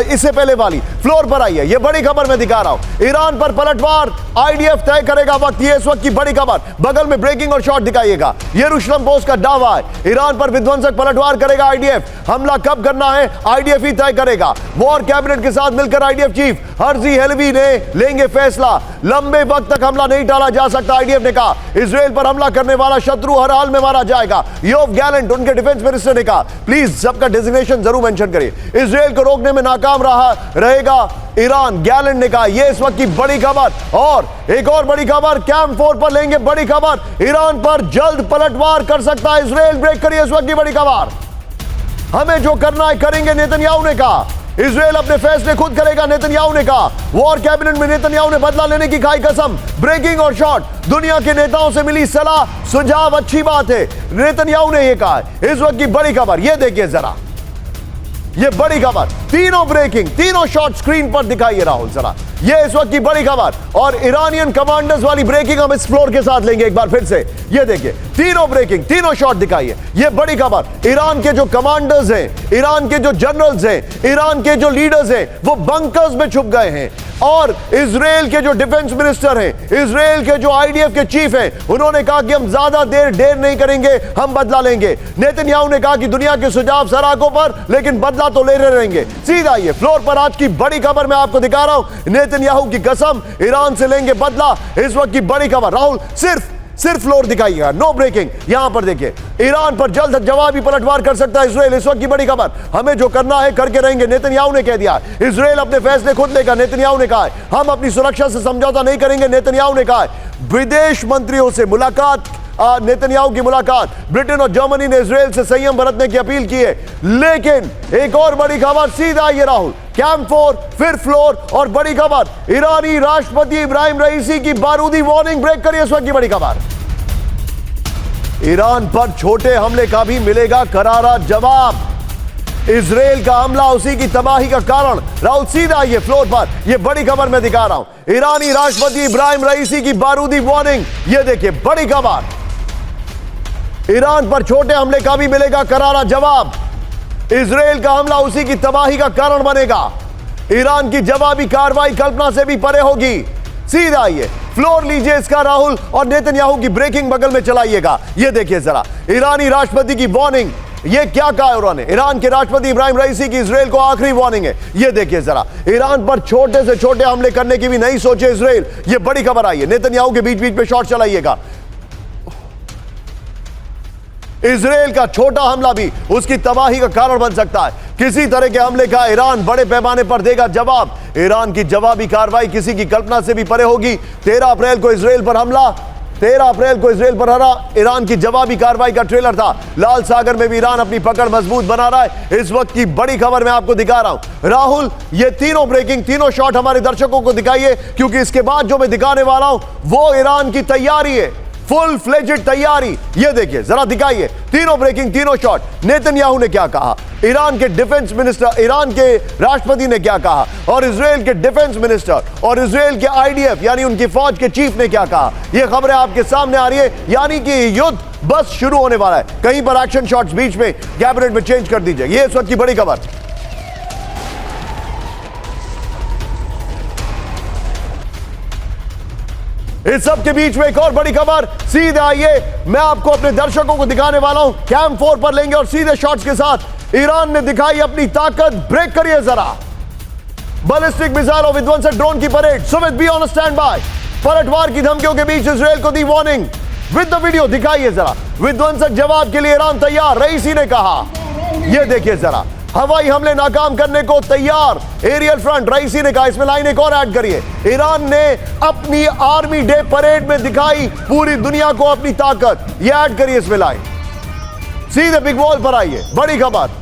इससे पहले वाली फ्लोर पर आइए। यह बड़ी खबर मैं दिखा रहा हूं। ईरान पर पलटवार, आईडीएफ तय करेगा वक्त। ये इस वक्त की बड़ी खबर। बगल में ब्रेकिंग और शॉट दिखाइएगा। यरूशलेम पोस्ट का दावा है, ईरान पर विध्वंसक पलटवार करेगा आईडीएफ। हमला कब करना है आईडीएफ ही तय करेगा। वॉर कैबिनेट के साथ मिलकर आईडीएफ चीफ हर्जी हेल्वी ने लेंगे फैसला। लंबे वक्त तक हमला नहीं टाला जा सकता, आईडीएफ ने कहा। इजराइल पर हमला करने वाला शत्रु हर हाल में मारा जाएगा। योव गैलेंट, उनके डिफेंस मिनिस्टर ने कहा। प्लीज सबका डेजिग्नेशन जरूर मेंशन करिए। इजराइल को रोकने में नाकाम रहेगा ईरान, गैलेंट ने कहा। यह इस वक्त की बड़ी खबर। और एक और बड़ी खबर, कैंप 4 पर लेंगे बड़ी खबर। ईरान पर जल्द पलटवार कर सकता है इजराइल। ब्रेक करिए इस वक्त की बड़ी खबर। हमें जो करना है करेंगे, नेतन्याहू ने कहा। इजराइल अपने फैसले खुद करेगा, नेतन्याहू ने कहा। वॉर कैबिनेट में नेतन्याहू ने बदला लेने की खाई कसम। ब्रेकिंग और शॉट, दुनिया के नेताओं से मिली सलाह सुझाव, अच्छी बात है, नेतन्याहू ने यह कहा है। इस वक्त की बड़ी खबर यह देखिए जरा, ये बड़ी खबर। तीनों ब्रेकिंग, तीनों शॉट स्क्रीन पर दिखाइए राहुल जरा। ये इस वक्त की बड़ी खबर। और ईरानियन कमांडर्स वाली ब्रेकिंग हम इस फ्लोर के साथ लेंगे एक बार फिर से। ये देखिए, तीनों ब्रेकिंग, तीनों शॉट दिखाइए। ये बड़ी खबर। ईरान के जो कमांडर्स हैं, ईरान के जो जनरल्स हैं, ईरान के जो लीडर्स हैं, वो बंकर्स में छुप गए हैं। और इजराइल के जो डिफेंस मिनिस्टर हैं, इजराइल के जो आईडीएफ के चीफ हैं, उन्होंने कहा कि हम ज्यादा देर नहीं करेंगे, हम बदला लेंगे। नेतन्याहू ने कहा कि दुनिया के सुझाव सराखों पर, लेकिन बदला तो ले रहेंगे। सीधा ये फ्लोर पर आज की बड़ी खबर मैं आपको दिखा रहा हूं। नेतन्याहू की कसम, ईरान से लेंगे बदला। इस वक्त की बड़ी खबर। राहुल सिर्फ फ्लोर दिखाइएगा, नो ब्रेकिंग। यहां पर देखिए, ईरान पर जल्द जवाबी पलटवार कर सकता है इजराइल। इस वक्त की बड़ी खबर। हमें जो करना है करके रहेंगे, नेतन्याहू ने कह दिया। इजराइल अपने फैसले खुद लेगा, नेतन्याहू ने कहा है। हम अपनी सुरक्षा से समझौता नहीं करेंगे, नेतन्याहू ने कहा है। विदेश मंत्रियों से मुलाकात, नेतन्याहू की मुलाकात। ब्रिटेन और जर्मनी ने इजराइल से संयम बरतने की अपील की है। लेकिन एक और बड़ी खबर, सीधा ये राहुल, कैंप 4, फिर फ्लोर और बड़ी खबर। ईरानी राष्ट्रपति इब्राहिम रईसी की बारूदी वार्निंग। ब्रेक करिए इस वक्त की बड़ी खबर। ईरान पर छोटे हमले का भी मिलेगा करारा जवाब। इजराइल का हमला उसी की तबाही का कारण। राहुल सीधा ये फ्लोर पर, ये बड़ी खबर मैं दिखा रहा हूं। ईरानी राष्ट्रपति इब्राहिम रईसी की बारूदी वार्निंग। ये देखिए बड़ी खबर। ईरान पर छोटे हमले का भी मिलेगा करारा जवाब। इजराइल का हमला उसी की तबाही का कारण बनेगा। ईरान की जवाबी कार्रवाई कल्पना से भी परे होगी। सीधा ये फ्लोर लीजिए इसका राहुल, और नेतन्याहू की ब्रेकिंग बगल में चलाइएगा। ये देखिए जरा, ईरानी राष्ट्रपति की वार्निंग। ये क्या कहा उन्होंने? ईरान के राष्ट्रपति इब्राहिम रईसी की इजराइल को आखिरी वार्निंग है। ये देखिए जरा, ईरान पर छोटे से छोटे हमले करने की भी नहीं सोचे इजराइल। ये बड़ी खबर आई है। नेतन्याहू के बीच बीच में शॉट चलाइएगा। इजराइल का छोटा हमला भी उसकी तबाही का कारण बन सकता है। किसी तरह के हमले का ईरान बड़े पैमाने पर देगा जवाब। ईरान की जवाबी कार्रवाई किसी की कल्पना से भी परे होगी। 13 अप्रैल को इजराइल पर हमला, 13 अप्रैल को इजराइल पर हमला ईरान की जवाबी कार्रवाई का ट्रेलर था। लाल सागर में भी ईरान अपनी पकड़ मजबूत बना रहा है। इस वक्त की बड़ी खबर मैं आपको दिखा रहा हूं। राहुल, ये तीनों ब्रेकिंग, तीनों शॉट हमारे दर्शकों को दिखाइए, क्योंकि इसके बाद जो मैं दिखाने वाला हूं वो ईरान की तैयारी है, फुल फ्लेजेड तैयारी। ये देखिए जरा, दिखाइए तीनों ब्रेकिंग, तीनों शॉट। नेतन्याहू ने क्या कहा, ईरान के डिफेंस मिनिस्टर, ईरान के राष्ट्रपति ने क्या कहा, और इजराइल के डिफेंस मिनिस्टर और इजराइल के आईडीएफ यानी उनकी फौज के चीफ ने क्या कहा। ये खबरें आपके सामने आ रही है। यानी कि युद्ध बस शुरू होने वाला है। कहीं पर एक्शन शॉट्स बीच में कैबिनेट में चेंज कर दीजिए। ये इस वक्त की बड़ी खबर। इस सब के बीच में एक और बड़ी खबर। सीधे आइए, मैं आपको अपने दर्शकों को दिखाने वाला हूं। कैंप 4 पर लेंगे और सीधे शॉट्स के साथ ईरान ने दिखाई अपनी ताकत। ब्रेक करिए जरा। बैलिस्टिक मिसाइल और विध्वंसक ड्रोन की parade. Sumit be on stand by. पलटवार की धमकियों के बीच इजराइल को दी वार्निंग। विद द वीडियो दिखाइए जरा। विध्वंसक जवाब के लिए ईरान तैयार, रईसी ने कहा। यह देखिए जरा, हवाई हमले नाकाम करने को तैयार, एरियल फ्रंट, रईसी ने कहा। इसमें लाइन एक और ऐड करिए। ईरान ने अपनी आर्मी डे परेड में दिखाई पूरी दुनिया को अपनी ताकत। ये ऐड करिए इसमें लाइन। सीधे बिग वॉल पर आइए, बड़ी खबर।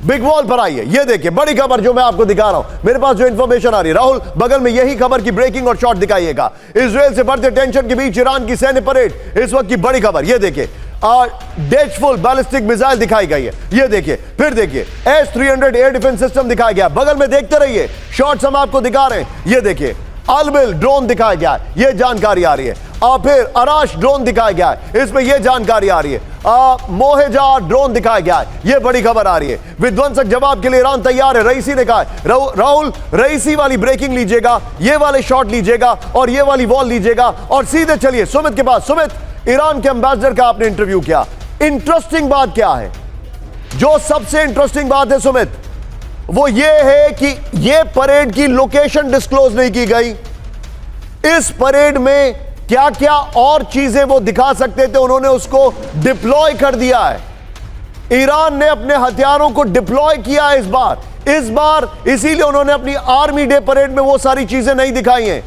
बिग वॉल पर आइए, ये देखिए बड़ी खबर जो मैं आपको दिखा रहा हूं। मेरे पास जो इंफॉर्मेशन आ रही है, राहुल बगल में यही खबर की ब्रेकिंग और शॉट दिखाइएगा। इजराइल से बढ़ते टेंशन के बीच ईरान की सैन्य परेड। इस वक्त की बड़ी खबर, ये देखिए डेचफुल बैलिस्टिक मिसाइल दिखाई गई है। ये देखिए, फिर देखिए S-300 एयर डिफेंस सिस्टम दिखाया गया। बगल में देखते रहिए, शॉट्स हम आपको दिखा रहे हैं। ये देखिए अलबिल ड्रोन दिखाया गया है, ये जानकारी आ रही है। फिर अराश ड्रोन दिखाया गया है, इसमें यह जानकारी आ रही है। मोहेजा ड्रोन दिखाया गया है, यह बड़ी खबर आ रही है। विध्वंसक जवाब के लिए ईरान तैयार है, रईसी ने कहा है। राहुल, रईसी वाली ब्रेकिंग लीजिएगा, ये वाले शॉट लीजिएगा और ये वाली वॉल लीजिएगा और सीधे चलिए सुमित के पास। सुमित, ईरान के एम्बेसडर का आपने इंटरव्यू किया, इंटरेस्टिंग बात क्या है? जो सबसे इंटरेस्टिंग बात है सुमित, वो ये है कि ये परेड की लोकेशन डिस्क्लोज नहीं की गई। इस परेड में क्या क्या और चीजें वो दिखा सकते थे, उन्होंने उसको डिप्लॉय कर दिया है। ईरान ने अपने हथियारों को डिप्लॉय किया है इस बार, इसीलिए उन्होंने अपनी आर्मी डे परेड में वो सारी चीजें नहीं दिखाई हैं।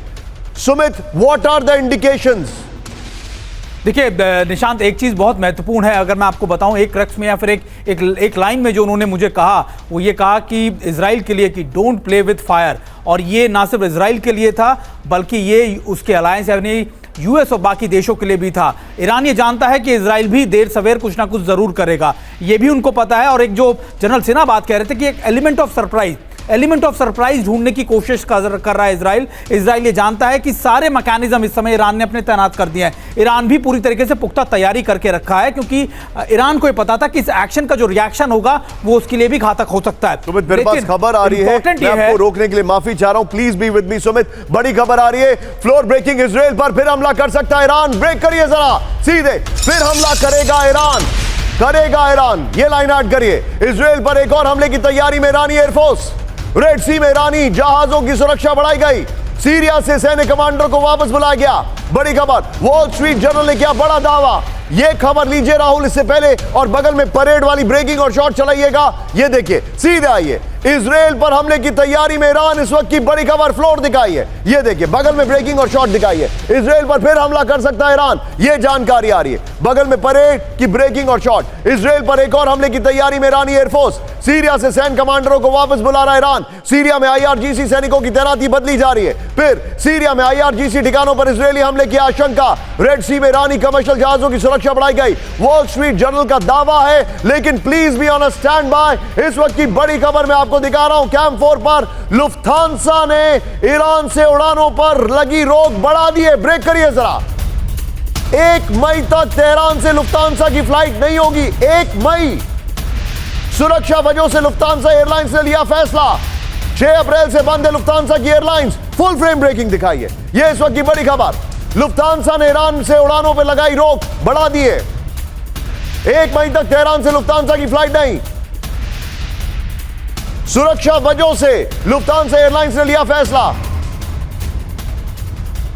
Sumit, what are the indications? देखिए निशांत, एक चीज़ बहुत महत्वपूर्ण है, अगर मैं आपको बताऊं एक क्रक्स में या फिर एक लाइन में जो उन्होंने मुझे कहा, वो ये कहा कि इजराइल के लिए कि डोंट प्ले विद फायर। और ये ना सिर्फ इजराइल के लिए था, बल्कि ये उसके अलायंस यानी यूएस और बाकी देशों के लिए भी था। ईरान ये जानता है कि इजराइल भी देर सवेर कुछ ना कुछ जरूर करेगा, ये भी उनको पता है। और एक जो जनरल सिन्हा बात कह रहे थे कि एक एलिमेंट ऑफ सरप्राइज ढूंढने की कोशिश कर रहा है इजराइल ये जानता है कि सारे मैकेनिज्म इस समय ईरान ने अपने तैनात कर दिए हैं। ईरान भी पूरी तरीके से पुख्ता तैयारी करके रखा है, क्योंकि ईरान को ये पता था कि इस एक्शन का जो रिएक्शन होगा वो उसके लिए भी घातक हो सकता है। सुमित, मेरे पास खबर आ रही है, मैं आपको रोकने के लिए माफी चाह रहा हूं, please be with me. Sumit, बड़ी खबर आ रही है, फ्लोर ब्रेकिंग, इजराइल पर फिर हमला कर सकता है ईरान। ब्रेक करिए जरा, सीधे फिर हमला करेगा ईरान, ये लाइन ऐड करिए। इजराइल पर एक और हमले की तैयारी में ईरानी एयरफोर्स। रेड सी में ईरानी जहाजों की सुरक्षा बढ़ाई गई। सीरिया से सैन्य कमांडर को वापस बुलाया गया। बड़ी खबर, वॉल स्ट्रीट जर्नल ने किया बड़ा दावा। ये खबर लीजिए राहुल इससे पहले, और बगल में परेड वाली ब्रेकिंग और शॉट चलाइएगा। ये देखिए, सीधे आइए। इजराइल पर हमले की तैयारी में ईरान, इस वक्त की बड़ी खबर, फ्लोर दिखाई है। ये देखिए, बगल में ब्रेकिंग और शॉट दिखाई है। इजराइल पर फिर हमला कर सकता है ईरान, ये जानकारी आ रही है। बगल में परेड की ब्रेकिंग और शॉट। इजराइल पर एक और हमले की तैयारी में ईरानी एयरफोर्स। सीरिया से सैन्य कमांडरों को वापस बुला रहा है ईरान। सीरिया में IRGC सैनिकों की तैनाती बदली जा रही है। फिर सीरिया में IRGC ठिकानों पर इजरायली हमले की आशंका। रेड सी में ईरानी कमर्शियल जहाजों की सुरक्षा बढ़ाई गई। वॉल स्ट्रीट जर्नल का दावा है, लेकिन please be on stand by. इस वक्त की बड़ी खबर मैं आपको दिखा रहा हूं, कैंप 4 पर लुफ्थांसा ने ईरान से उड़ानों पर लगी रोक बढ़ा दी है। ब्रेक करिए जरा। 1 मई तक तेहरान से लुफ्थांसा की फ्लाइट नहीं होगी। 1 मई। सुरक्षा वजहों से लुफ्थांसा एयरलाइंस ने लिया फैसला। 6 अप्रैल से बंद है लुफ्थांसा की एयरलाइंस। फुल फ्रेम ब्रेकिंग दिखाई है, यह इस वक्त की बड़ी खबर। लुफ्थांसा ने ईरान से उड़ानों पर लगाई रोक बढ़ा दी है। 1 मई तक तेहरान से लुफ्थांसा की फ्लाइट नहीं। सुरक्षा वजहों से लुफ्थांसा एयरलाइंस ने लिया फैसला।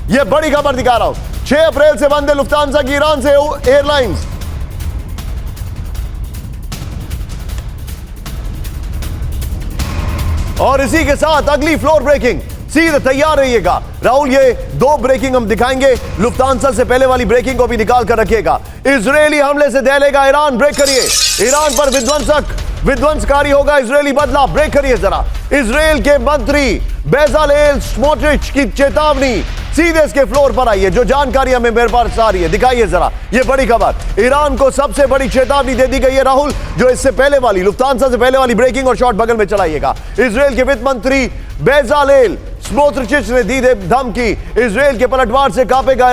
यह बड़ी खबर दिखा रहा हूं। 6 अप्रैल से बंद है लुफ्थांसा की ईरान से एयरलाइंस। और इसी के साथ अगली फ्लोर ब्रेकिंग, सीधे तैयार रहिएगा राहुल। ये 2 ब्रेकिंग हम दिखाएंगे, लुफ्थांसा से पहले वाली ब्रेकिंग को भी निकाल कर रखिएगा। इजरायली हमले से दहलेगा ईरान, ब्रेक करिए। ईरान पर विध्वंसकारी होगा इजरायली बदला, ब्रेक करिए जरा। इजरायल के मंत्री बेजालेल स्मोट्रिच की चेतावनी। सीधे इसके फ्लोर पर आइए, जो जानकारी हमें मेरे पास आ रही है दिखाइए जरा। ये बड़ी खबर, ईरान को सबसे बड़ी चेतावनी दे दी गई है राहुल, जो इससे पहले वाली लुफ्थांसा से पहले वाली ब्रेकिंग और शॉट बगल में चलाइएगा। इजरायल के वित्त मंत्री बेजालेल स्मोट्रिच ने दी धमकी। इजरायल के पलटवार से कांपेगा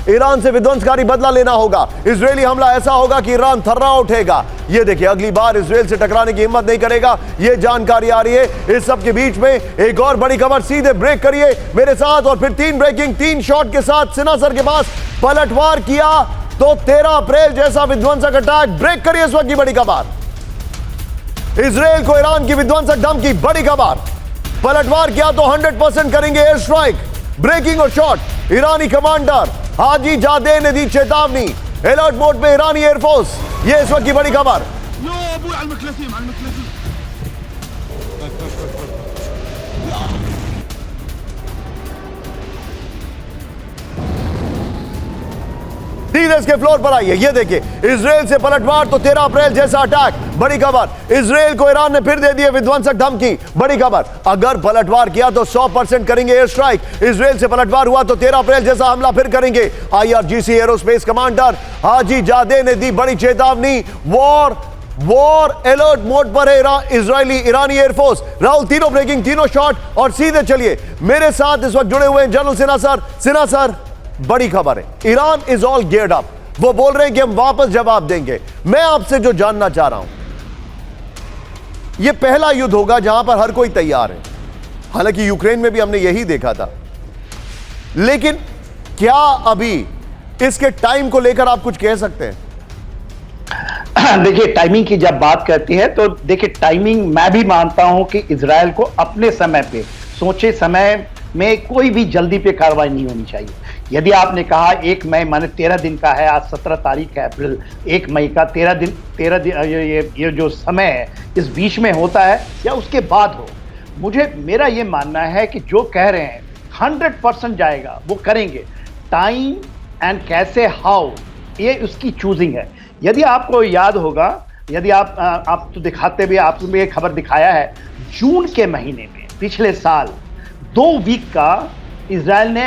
ईरान से विध्वंसकारी बदला लेना होगा। इजरायली हमला ऐसा होगा कि ईरान थर्रा उठेगा। ये देखिए, अगली बार इजरायल से टकराने की हिम्मत नहीं करेगा, ये जानकारी आ रही है। इस सब के बीच में एक और बड़ी खबर, सीधे ब्रेक करिए मेरे साथ। और फिर 3 ब्रेकिंग, 3 शॉट के साथ सिन्हा सर के पास पलटवार किया तो 13 अप्रैल जैसा विध्वंसक अटैक। ब्रेक करिए इस वक्त की बड़ी खबर। इजरायल को ईरान की विध्वंसक धमकी, बड़ी खबर। पलटवार किया तो 100% करेंगे एयर स्ट्राइक। ब्रेकिंग और शॉट। ईरानी कमांडर हाजी जादे ने दी चेतावनी। अलर्ट मोड पे ईरानी एयरफोर्स, ये इस वक्त की बड़ी खबर। सीधे इसके फ्लोर पर आइए। ये देखिए, इजराइल से पलटवार तो 13 अप्रैल जैसा अटैक, बड़ी खबर। इजराइल को ईरान ने फिर दे दी विध्वंसक धमकी, बड़ी खबर। अगर पलटवार किया तो 100% करेंगे एयर स्ट्राइक। इजराइल से पलटवार हुआ तो 13 अप्रैल जैसा हमला फिर करेंगे। IRGC एरोस्पेस कमांडर हाजी जादे ने दी बड़ी चेतावनी। वॉर अलर्ट मोड पर है इजरायली ईरानी एयरफोर्स। राहुल, तीनों ब्रेकिंग, तीनों शॉट, और सीधे चलिए मेरे साथ इस वक्त जुड़े हुए हैं general Sinha sir. Sinha sir, बड़ी खबर है, Iran is all geared up. वो बोल रहे हैं कि हम वापस जवाब देंगे। मैं आपसे जो जानना चाह रहा हूं, यह पहला युद्ध होगा जहां पर हर कोई तैयार है। हालांकि यूक्रेन में भी हमने यही देखा था, लेकिन क्या अभी इसके टाइम को लेकर आप कुछ कह सकते हैं? देखिए, टाइमिंग की जब बात करती है तो देखिए, टाइमिंग मैं भी मानता हूं कि इजराइल को अपने समय पे, सोचे समय में कोई भी जल्दी पे कार्रवाई नहीं होनी चाहिए। यदि आपने कहा 1 मई माने 13 दिन का है, आज 17 तारीख है अप्रैल, 1 मई का 13 दिन ये जो समय है इस बीच में होता है या उसके बाद हो, मेरा ये मानना है कि जो कह रहे हैं 100% जाएगा, वो करेंगे। टाइम एंड कैसे, हाउ, ये उसकी चूजिंग है। यदि आपको याद होगा, यदि आप तो दिखाते भी, आपने ये खबर दिखाया है, जून के महीने में पिछले साल 2 वीक का इजराइल ने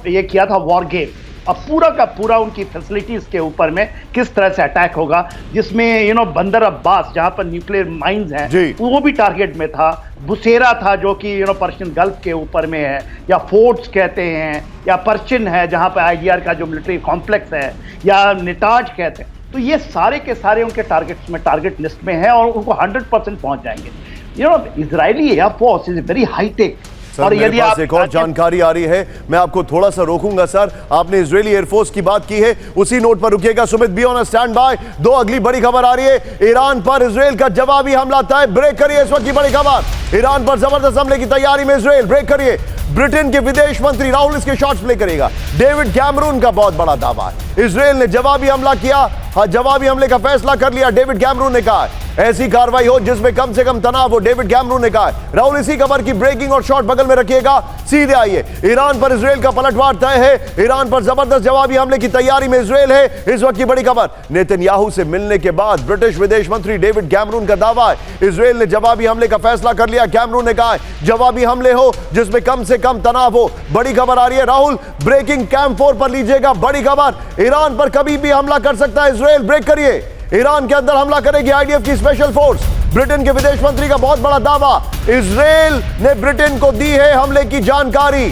ये किया था वॉर गेम। अब पूरा का पूरा उनकी फैसिलिटीज के ऊपर में किस तरह से अटैक होगा, जिसमें बंदर अब्बास जहां पर न्यूक्लियर माइंस हैं वो भी टारगेट में था। बुसेरा था जो कि पर्शियन गल्फ के ऊपर में है, या फोर्ट्स कहते हैं, या पर्चिन है जहां पर IDR का जो मिलिट्री कॉम्प्लेक्स है, या निटाज कहते हैं। तो ये सारे के सारे उनके टारगेट लिस्ट में है और उनको 100% पहुंच जाएंगे। Israeli air force is very high tech. और यदि आप एक और जानकारी आ रही है, मैं आपको थोड़ा सा रोकूंगा सर। आपने इजरायली एयरफोर्स की बात की है, उसी नोट पर रुकिएगा। Sumit, be on standby. 2 अगली बड़ी खबर आ रही है, ईरान पर इजराइल का जवाबी हमला तय। ब्रेक करिए इस वक्त की बड़ी खबर, ईरान पर जबरदस्त हमले की तैयारी में इजराइल। ब्रेक करिए। ब्रिटेन के विदेश मंत्री, राहुल इसके शॉट्स प्ले करेगा, डेविड कैमरून का बहुत बड़ा दावा है, इजराइल ने जवाबी हमला किया। जवाबी हमले का फैसला कर लिया, डेविड कैमरून ने कहा ऐसी कार्रवाई हो जिसमें कम से कम तनाव हो, डेविड कैमरून ने कहा। राहुल, इसी खबर की ब्रेकिंग और शॉट बगल में रखिएगा। सीधे आइए, ईरान पर इजराइल का पलटवार तय है। ईरान पर जबरदस्त जवाबी हमले की तैयारी में इजराइल है। इस वक्त की बड़ी खबर, नेतन्याहू से मिलने के बाद ब्रिटिश विदेश मंत्री डेविड कैमरून का दावा है इजराइल ने जवाबी हमले का फैसला कर लिया। कैमरून ने कहा जवाबी हमले हो जिसमें कम से कम तनाव हो। बड़ी खबर आ रही है, राहुल ब्रेकिंग कैंप 4 पर लीजिएगा। बड़ी खबर, ईरान पर कभी भी हमला कर सकता है इजराइल। ब्रेक करिए। ईरान के अंदर हमला करेगी IDF की स्पेशल फोर्स। ब्रिटेन के विदेश मंत्री का बहुत बड़ा दावा, इजराइल ने ब्रिटेन को दी है हमले की जानकारी।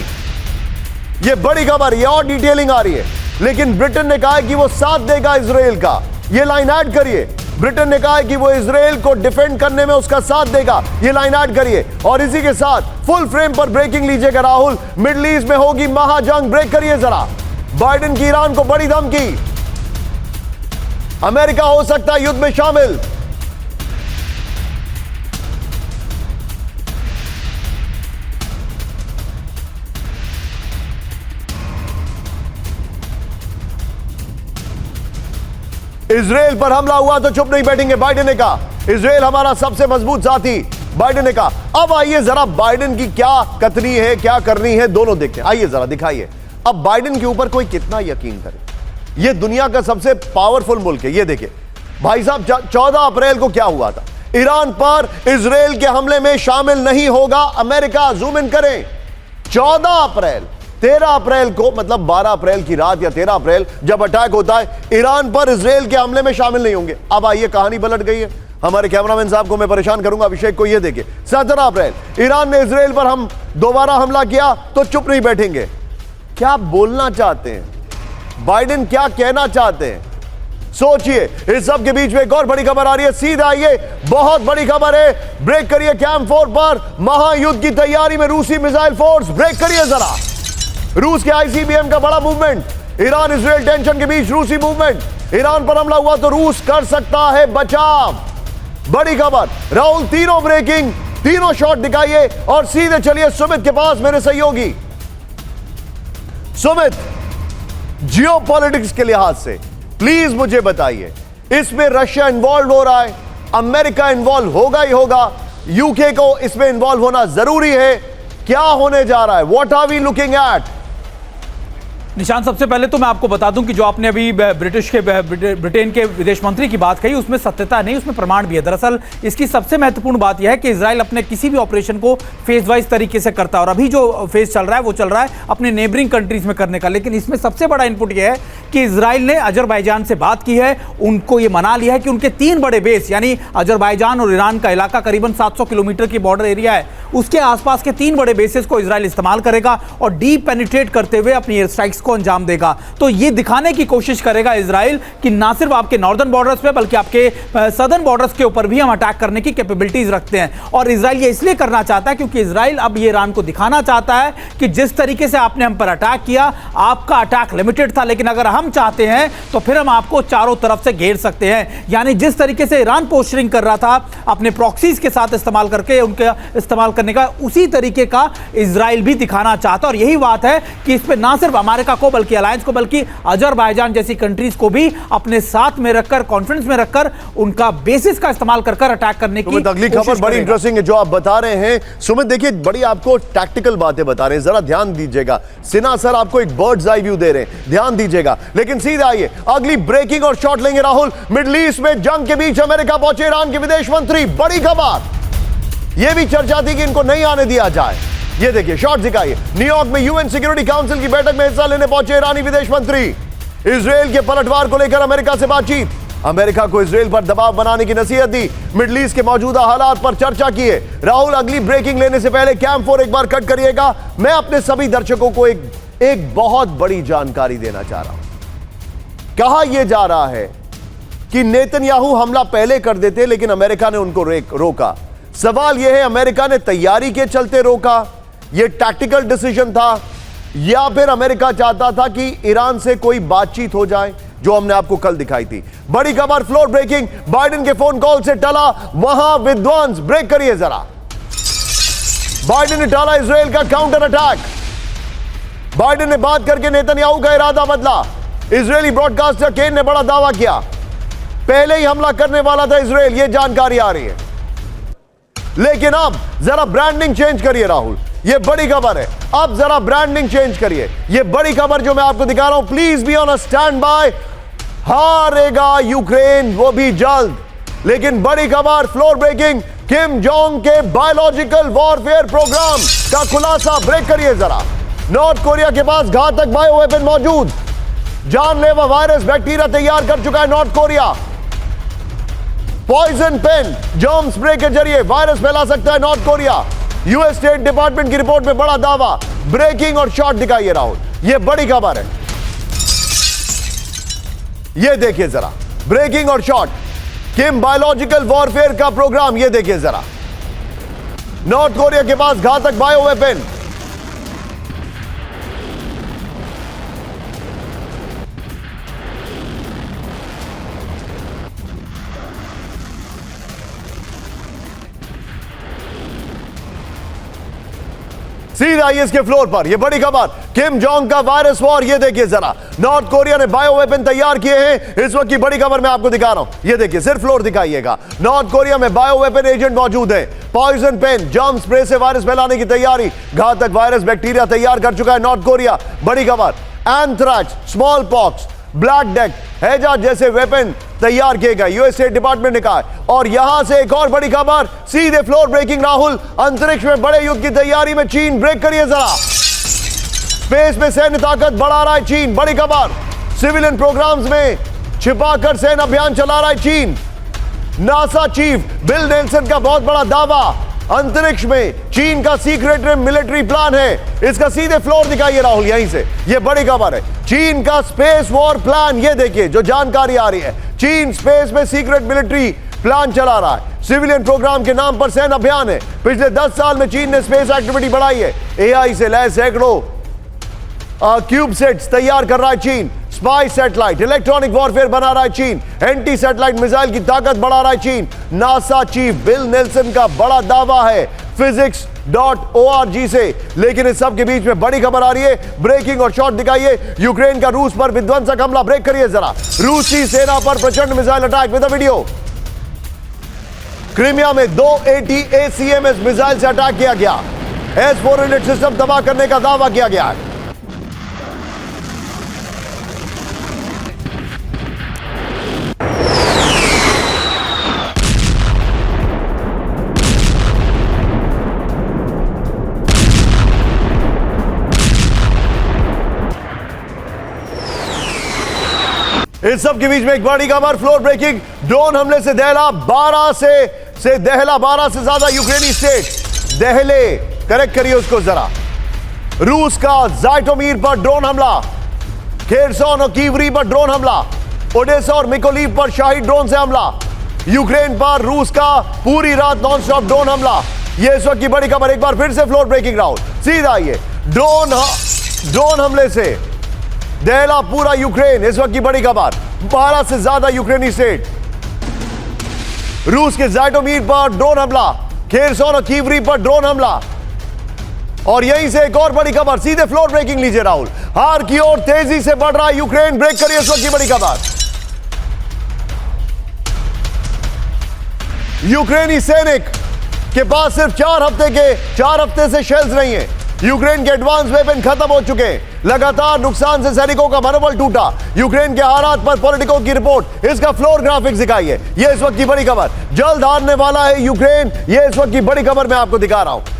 यह बड़ी खबर, यह और डिटेलिंग आ रही है, लेकिन ब्रिटेन ने कहा है कि वो साथ देगा इजराइल का। यह लाइन ऐड करिए, ब्रिटेन ने कहा है कि वो इजराइल को डिफेंड करने में उसका साथ देगा। ये लाइन ऐड करिए। और इसी के साथ फुल फ्रेम पर ब्रेकिंग लीजिएगा राहुल, मिडिल ईस्ट में होगी महाजंग। ब्रेक करिए जरा। बाइडेन की ईरान को बड़ी धमकी, अमेरिका हो सकता है युद्ध में शामिल। इजराइल पर हमला हुआ तो चुप नहीं बैठेंगे, बाइडेन ने कहा। इजराइल हमारा सबसे मजबूत साथी, बाइडेन ने कहा। अब आइए जरा बाइडेन की क्या कथनी है, क्या करनी है, दोनों देखते हैं। आइए जरा दिखाइए अब बाइडेन के ऊपर कोई कितना यकीन करे। यह दुनिया का सबसे पावरफुल मुल्क है। यह देखिए भाई साहब, 14 अप्रैल को क्या हुआ था, ईरान पर इजराइल के हमले में शामिल नहीं होगा अमेरिका। जूम इन करें, 14 अप्रैल, 13 अप्रैल को, मतलब 12 अप्रैल की रात या 13 अप्रैल जब अटैक होता है, ईरान पर इजराइल के हमले में शामिल नहीं होंगे। अब आइए कहानी पलट गई है। हमारे कैमरामैन साहब को मैं परेशान करूंगा, अभिषेक को। यह देखिए 17 अप्रैल ईरान ने इजराइल पर हम दोबारा हमला किया तो चुप नहीं बैठेंगे। क्या बोलना चाहते हैं बाइडेन, क्या कहना चाहते हैं, सोचिए। इस सब के बीच में एक और बड़ी खबर आ रही है, सीधा आइए, बहुत बड़ी खबर है। ब्रेक करिए कैंप 4 पर, महायुद्ध की तैयारी में रूसी मिसाइल फोर्स। ब्रेक करिए जरा। रूस के ICBM का बड़ा मूवमेंट, ईरान इजराइल टेंशन के बीच रूसी मूवमेंट। ईरान पर हमला हुआ तो रूस कर सकता है बचाव। बड़ी खबर, राहुल तीनों ब्रेकिंग, तीनों शॉट दिखाइए और सीधे चलिए सुमित के पास, मेरे सहयोगी। सुमित, जियोपॉलिटिक्स के लिहाज से प्लीज मुझे बताइए, इसमें रशिया इन्वॉल्व हो रहा है, अमेरिका इन्वॉल्व होगा ही होगा, यूके को इसमें इन्वॉल्व होना जरूरी है, क्या होने जा रहा है, what are we looking at? Nishan, सबसे पहले तो मैं आपको बता दूं कि जो आपने अभी ब्रिटेन के विदेश मंत्री की बात कही, उसमें सत्यता नहीं, उसमें प्रमाण भी है। दरअसल इसकी सबसे महत्वपूर्ण बात यह है कि इजराइल अपने किसी भी ऑपरेशन को फेज वाइज तरीके से करता है, और अभी जो फेज चल रहा है वो चल रहा है अपने नेबरिंग कंट्रीज में करने का। लेकिन इसमें सबसे बड़ा इनपुट यह है कि इजराइल ने अजरबैजान से बात की है, उनको ये मना लिया है कि उनके 3 बड़े बेस, यानी अजरबैजान और ईरान का इलाका करीबन 700 किलोमीटर की बॉर्डर एरिया है, उसके आसपास के 3 बड़े बेसेस को इजराइल इस्तेमाल करेगा और डीप पेनिट्रेट करते हुए अपनी एयर स्ट्राइक्स को अंजाम देगा। तो ये दिखाने की कोशिश करेगा इजराइल कि ना सिर्फ आपके नॉर्दर्न बॉर्डर्स पे बल्कि आपके सदर्न बॉर्डर्स के ऊपर भी हम अटैक करने की कैपेबिलिटीज रखते हैं। और इजराइल ये इसलिए करना चाहता है क्योंकि इजराइल अब ये ईरान को दिखाना चाहता है कि जिस तरीके से आपने हम पर अटैक किया, आपका अटैक लिमिटेड था, लेकिन अगर हम चाहते हैं तो फिर हम आपको चारों तरफ से घेर सकते हैं। यानी जिस तरीके से ईरान पोस्टरिंग कर रहा था अपने प्रॉक्सीज के साथ इस्तेमाल करके, उनके इस्तेमाल करने का, उसी तरीके का इजराइल भी दिखाना चाहता है। और यही बात है कि इस पे ना सिर्फ अमेरिका को बल्कि अलायंस को बल्कि अजरबैजान जैसी कंट्रीज को भी अपने साथ में रखकर, कॉन्फ्रेंस में रखकर उनका बेसिस का इस्तेमाल कर अटैक करने की अगली खबर बड़ी इंटरेस्टिंग है जो आप बता रहे हैं। सुमित देखिए, बड़ी आपको टैक्टिकल बातें बता रहे हैं, जरा ध्यान दीजिएगा। सिन्हा सर आपको एक बर्ड्स आई व्यू दे रहे हैं, ध्यान दीजिएगा। लेकिन सीधा आइए अगली ब्रेकिंग और शॉट लेंगे राहुल। मिडिल ईस्ट में जंग के बीच अमेरिका पहुंचे ईरान के विदेश मंत्री, बड़ी खबर। यह भी चर्चा थी कि इनको नहीं आने दिया जाए। ये देखिए शॉट दिखाइए। न्यूयॉर्क में यूएन सिक्योरिटी काउंसिल की बैठक में हिस्सा लेने पहुंचे ईरानी विदेश मंत्री। इजराइल के पलटवार को लेकर अमेरिका से बातचीत, अमेरिका को इजराइल पर दबाव बनाने की नसीहत दी, मिडिल ईस्ट के मौजूदा हालात पर चर्चा किए। राहुल, अगली ब्रेकिंग लेने से पहले कैम 4 एक बार कट करिएगा। मैं अपने सभी दर्शकों को एक बहुत बड़ी जानकारी देना चाह रहा हूं। कहा यह जा रहा है कि नेतन्याहू हमला पहले कर देते, लेकिन अमेरिका ने उनको रोका। सवाल यह है, अमेरिका ने तैयारी के चलते रोका, यह टैक्टिकल डिसीजन था, या फिर अमेरिका चाहता था कि ईरान से कोई बातचीत हो जाए, जो हमने आपको कल दिखाई थी। बड़ी खबर, फ्लोर ब्रेकिंग, बाइडेन के फोन कॉल से टला वहां विध्वंस। ब्रेक करिए जरा। बाइडेन ने टाला इजराइल का काउंटर अटैक। बाइडेन ने बात करके नेतन्याहू का इरादा बदला। इजरायली ब्रॉडकास्टर केन ने बड़ा दावा किया, पहले ही हमला करने वाला था इजराइल, यह जानकारी आ रही है। लेकिन अब जरा ब्रांडिंग चेंज करिए राहुल, यह बड़ी खबर है। अब जरा ब्रांडिंग चेंज करिए, यह बड़ी खबर जो मैं आपको दिखा रहा हूं। Please be on a stand by. हारेगा यूक्रेन, वो भी जल्द। लेकिन बड़ी खबर, फ्लोर ब्रेकिंग, किम जोंग के बायोलॉजिकल वॉरफेयर प्रोग्राम का खुलासा। ब्रेक करिए जरा। नॉर्थ कोरिया के पास घातक बायो वेपन मौजूद, जानलेवा वायरस बैक्टीरिया तैयार कर चुका है North Korea. Poison pen, germ spray के जरिए वायरस फैला सकता है North Korea. US State Department की रिपोर्ट में बड़ा दावा। ब्रेकिंग और शॉट दिखाइए राहुल, यह बड़ी खबर है। यह देखिए जरा, ब्रेकिंग और शॉट, किम बायोलॉजिकल वॉरफेयर का प्रोग्राम। यह देखिए जरा, नॉर्थ कोरिया के पास घातक बायो वेपन। सीधा आइए इसके फ्लोर पर, यह बड़ी खबर, किम जोंग का वायरस वॉर। ये देखिए जरा, नॉर्थ कोरिया ने बायो वेपन तैयार किए हैं। इस वक्त की बड़ी खबर मैं आपको दिखा रहा हूं। ये देखिए, सिर्फ फ्लोर दिखाइएगा। नॉर्थ कोरिया में बायो वेपन एजेंट मौजूद है। पॉइजन पेन, जर्म स्प्रे से वायरस फैलाने की तैयारी। घातक वायरस बैक्टीरिया तैयार कर चुका है नॉर्थ कोरिया। बड़ी खबर, anthrax, small pox, black death, हैजा जैसे वेपन तैयार किए गए, यूएस स्टेट डिपार्टमेंट ने कहा। और यहां से एक और बड़ी खबर, सीधे फ्लोर ब्रेकिंग राहुल, अंतरिक्ष में बड़े युद्ध की तैयारी में चीन। ब्रेक करिए जरा। स्पेस में सैन्य ताकत बढ़ा रहा है चीन, बड़ी खबर। सिविलियन प्रोग्राम्स में छिपाकर सैन्य अभियान चला रहा है चीन। नासा चीफ बिल नेल्सन का बहुत बड़ा दावा, अंतरिक्ष में चीन का सीक्रेट मिलिट्री प्लान है। इसका सीधे फ्लोर दिखाइए राहुल, यहीं से, यह बड़ी खबर है। चीन का स्पेस वॉर प्लान, यह देखिए जो जानकारी आ रही है। चीन स्पेस में सीक्रेट मिलिट्री प्लान चला रहा है। सिविलियन प्रोग्राम के नाम पर सैन्य अभियान है। पिछले 10 साल में चीन ने स्पेस एक्टिविटी बढ़ाई है। एआई से लैस सैकड़ों क्यूबसेट्स तैयार कर रहा है चीन। स्पाई सैटेलाइट, इलेक्ट्रॉनिक वॉरफेयर बना रहा है चीन। एंटी सैटेलाइट मिसाइल की ताकत बढ़ा रहा है चीन। नासा चीफ बिल नेल्सन का बड़ा दावा है physics.org से। लेकिन इस सब के बीच में बड़ी खबर आ रही है, ब्रेकिंग और शॉट दिखाइए। यूक्रेन का रूस पर विध्वंसक हमला। ब्रेक करिए जरा। रूसी सेना पर प्रचंड missile attack with video. Crimea में 2 ATACMS मिसाइल से अटैक किया गया। S-400 सिस्टम तबाह करने का दावा किया गया है। इस सब के बीच में एक बड़ी खबर, फ्लोर ब्रेकिंग ड्रोन हमले से दहला 12 से ज्यादा यूक्रेनी स्टेट दहले। करेक्ट करिए उसको जरा। रूस का ज़ाइटोमीर पर ड्रोन हमला, खेरसोन और कीवरी पर ड्रोन हमला, ओडेसा और मिकोलीव पर शाही ड्रोन से हमला, यूक्रेन पर रूस का पूरी रात नॉनस्टॉप ड्रोन हमला। यह इस वक्त की बड़ी खबर। एक बार फिर से फ्लोर ब्रेकिंग राउंड, सीधा आइए। ड्रोन हमले से दहला पूरा यूक्रेन। इस वक्त की बड़ी खबर, 12 से ज्यादा यूक्रेनी स्टेट रूस के ज़ाइटोमीर पर ड्रोन हमला, खेरसोन और कीवरी पर ड्रोन हमला। और यहीं से एक और बड़ी खबर, सीधे फ्लोर ब्रेकिंग लीजिए राहुल। हार की ओर तेजी से बढ़ रहा है यूक्रेन। ब्रेक करिए इस वक्त की बड़ी खबर। यूक्रेनी सैनिक के पास सिर्फ 4 हफ्ते से शेल्स नहीं है। यूक्रेन के एडवांस वेपन खत्म हो चुके हैं। लगातार नुकसान से सैनिकों का मनोबल टूटा। यूक्रेन के हालात पर पॉलिटिको की रिपोर्ट, इसका फ्लोर ग्राफिक्स दिखाइए। यह इस वक्त की बड़ी खबर, जल्द हारने वाला है यूक्रेन। यह इस वक्त की बड़ी खबर मैं आपको दिखा रहा हूं।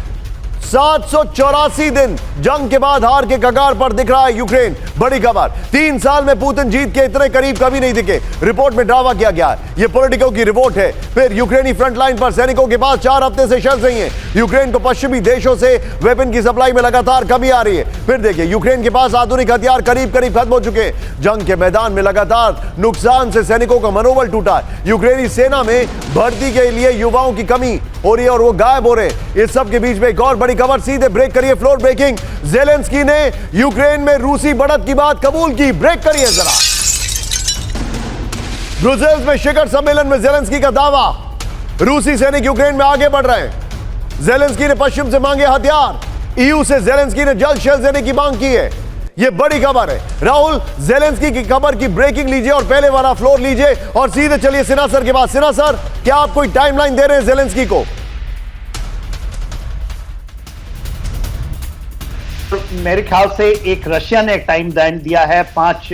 784 दिन जंग के बाद हार के कगार पर दिख रहा है यूक्रेन। बड़ी खबर, 3 साल में पुतिन जीत के इतने करीब कभी नहीं दिखे। रिपोर्ट में दावा किया गया है, यह पॉलिटिको की रिपोर्ट है। फिर यूक्रेनी फ्रंटलाइन पर सैनिकों के पास 4 हफ्ते से शेल्स नहीं है। यूक्रेन को पश्चिमी देशों से वेपन की सप्लाई में लगातार कमी आ रही है। फिर देखिए, यूक्रेन के पास आधुनिक हथियार करीब करीब खत्म हो चुके हैं। जंग के मैदान में लगातार नुकसान से सैनिकों का मनोबल टूटा है। यूक्रेनी सेना में भर्ती के लिए युवाओं की कमी हो रही है और वो गायब हो रहे हैं। इस सब के बीच में एक और बड़ी खबर, सीधे ब्रेक करिए फ्लोर ब्रेकिंग। ज़ेलेंस्की ने यूक्रेन में रूसी बढ़त की बात कबूल की। ब्रेक करिए जरा। ब्रुसेल्स में शिखर सम्मेलन में ज़ेलेंस्की का दावा, रूसी सैनिक यूक्रेन में आगे बढ़ रहे हैं। ज़ेलेंस्की ने पश्चिम से मांगे हथियार। ईयू से ज़ेलेंस्की ने जल्द शेल्स देने की मांग की है। यह बड़ी खबर है। राहुल, ज़ेलेंस्की की खबर की ब्रेकिंग लीजिए और पहले वाला फ्लोर लीजिए और सीधे चलिए सिन्हा सर के पास। सिन्हा सर, क्या आप कोई टाइमलाइन दे रहे हैं ज़ेलेंस्की को? मेरे ख्याल से एक रशिया ने एक टाइम लाइन दिया है 5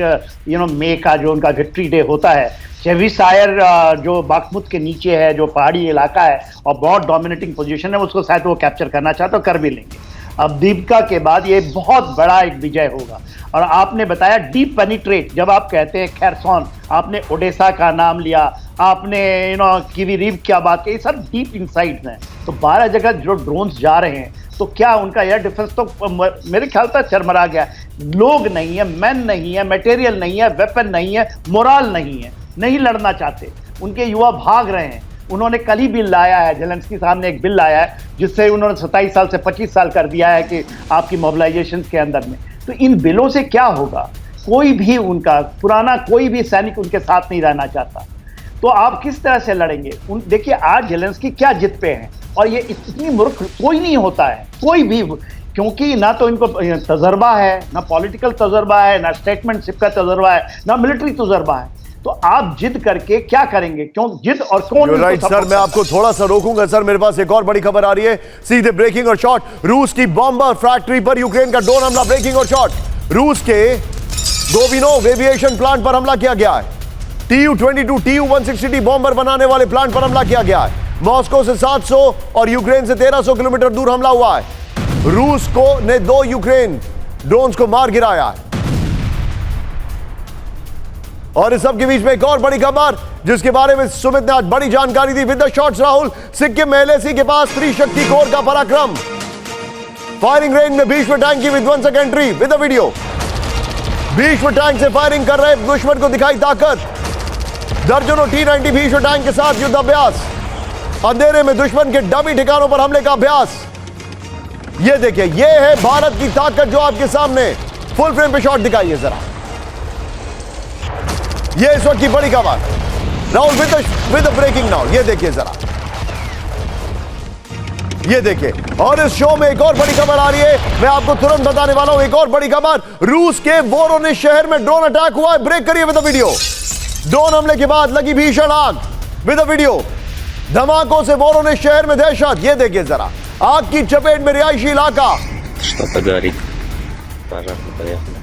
मई का, जो उनका विक्ट्री डे होता है। चेविसायर जो बाखमुत के नीचे है, जो पहाड़ी इलाका है और बहुत डोमिनेटिंग पोजीशन है, उसको शायद वो कैप्चर करना चाहते, तो कर भी लेंगे। अब दीपिका के बाद ये बहुत बड़ा एक विजय होगा। और आपने बताया डीप पेनिट्रेट, जब आप कहते हैं खेरसोन, आपने ओडेसा का नाम लिया, आपने कीवीरीव क्या बात की, ये सब डीप इनसाइड्स हैं। तो 12 जगह जो ड्रोन्स जा रहे हैं, तो क्या उनका एयर डिफेंस तो मेरे ख्याल तक चरमरा गया। लोग नहीं है, मैन नहीं है, मटेरियल नहीं है, वेपन नहीं है, मोराल नहीं है, नहीं लड़ना चाहते। उनके युवा भाग रहे हैं। उन्होंने कल ही बिल लाया है, ज़ेलेंस्की साहब ने एक बिल लाया है जिससे उन्होंने 27 साल से 25 साल कर दिया है कि आपकी मोबिलाइजेशन के अंदर में। तो इन बिलों से क्या होगा? कोई भी उनका पुराना कोई भी सैनिक उनके साथ नहीं रहना चाहता। तो आप किस तरह से लड़ेंगे? देखिए आज ज़ेलेंस्की क्या जिद पे हैं, और ये इतनी मूर्ख कोई नहीं होता है, कोई भी, क्योंकि ना तो इनको तजर्बा है, ना पॉलिटिकल तजर्बा है, ना स्टेटमेंटशिप का तजर्बा है, ना मिलिट्री तजर्बा है। तो आप जिद करके क्या करेंगे? क्यों जिद और कौन? राइट सर, मैं आपको थोड़ा सा रोकूंगा सर। मेरे पास एक और बड़ी खबर आ रही है, सीधे ब्रेकिंग और शॉर्ट। रूस की बॉम्बर फैक्ट्री पर यूक्रेन का ड्रोन हमला। ब्रेकिंग और शॉर्ट। रूस के गोविनोव एविएशन प्लांट पर हमला किया गया है। Tu-22 Tu-160 बॉम्बर बनाने वाले प्लांट पर हमला किया गया है। मॉस्को से 700 और यूक्रेन से 1300 किलोमीटर दूर हमला हुआ है। रूस ने 2 यूक्रेन ड्रोन्स को मार गिराया है। और इस सब के बीच में एक और बड़ी खबर, जिसके बारे में सुमित ने आज बड़ी जानकारी दी। With the shots Rahul, Sikkim में LAC के पास त्रिशक्ति कोर का पराक्रम। फायरिंग रेंज में भीष्म टैंक की विध्वंसक entry. With the video, Bhishma tank से फायरिंग कर रहे दुश्मन को दिखाई ताकत। दर्जनों T-90 भीष्म टैंक के साथ युद्ध अभ्यास। अंधेरे में दुश्मन के डमी ठिकानों पर हमले का अभ्यास। ये देखिए, ये है भारत की ताकत जो आपके सामने। फुल फ्रेम पे शॉट दिखाइए जरा। ये इस वक्त की बड़ी खबर Rahul, with the breaking now. ये देखिए जरा, ये देखिए। और इस शो में एक और बड़ी खबर आ रही है, मैं आपको तुरंत बताने वाला हूं। एक और बड़ी खबर, रूस के वोरोनिश शहर में ड्रोन अटैक हुआ है। ब्रेक करिए विद द वीडियो। ड्रोन हमले के बाद लगी भीषण आग। विद द वीडियो, धमाकों से वोरोनिश शहर में दहशत। ये देखिए जरा, आग की चपेट में रिहायशी इलाका। Что-то говорит. Пожар, непонятно.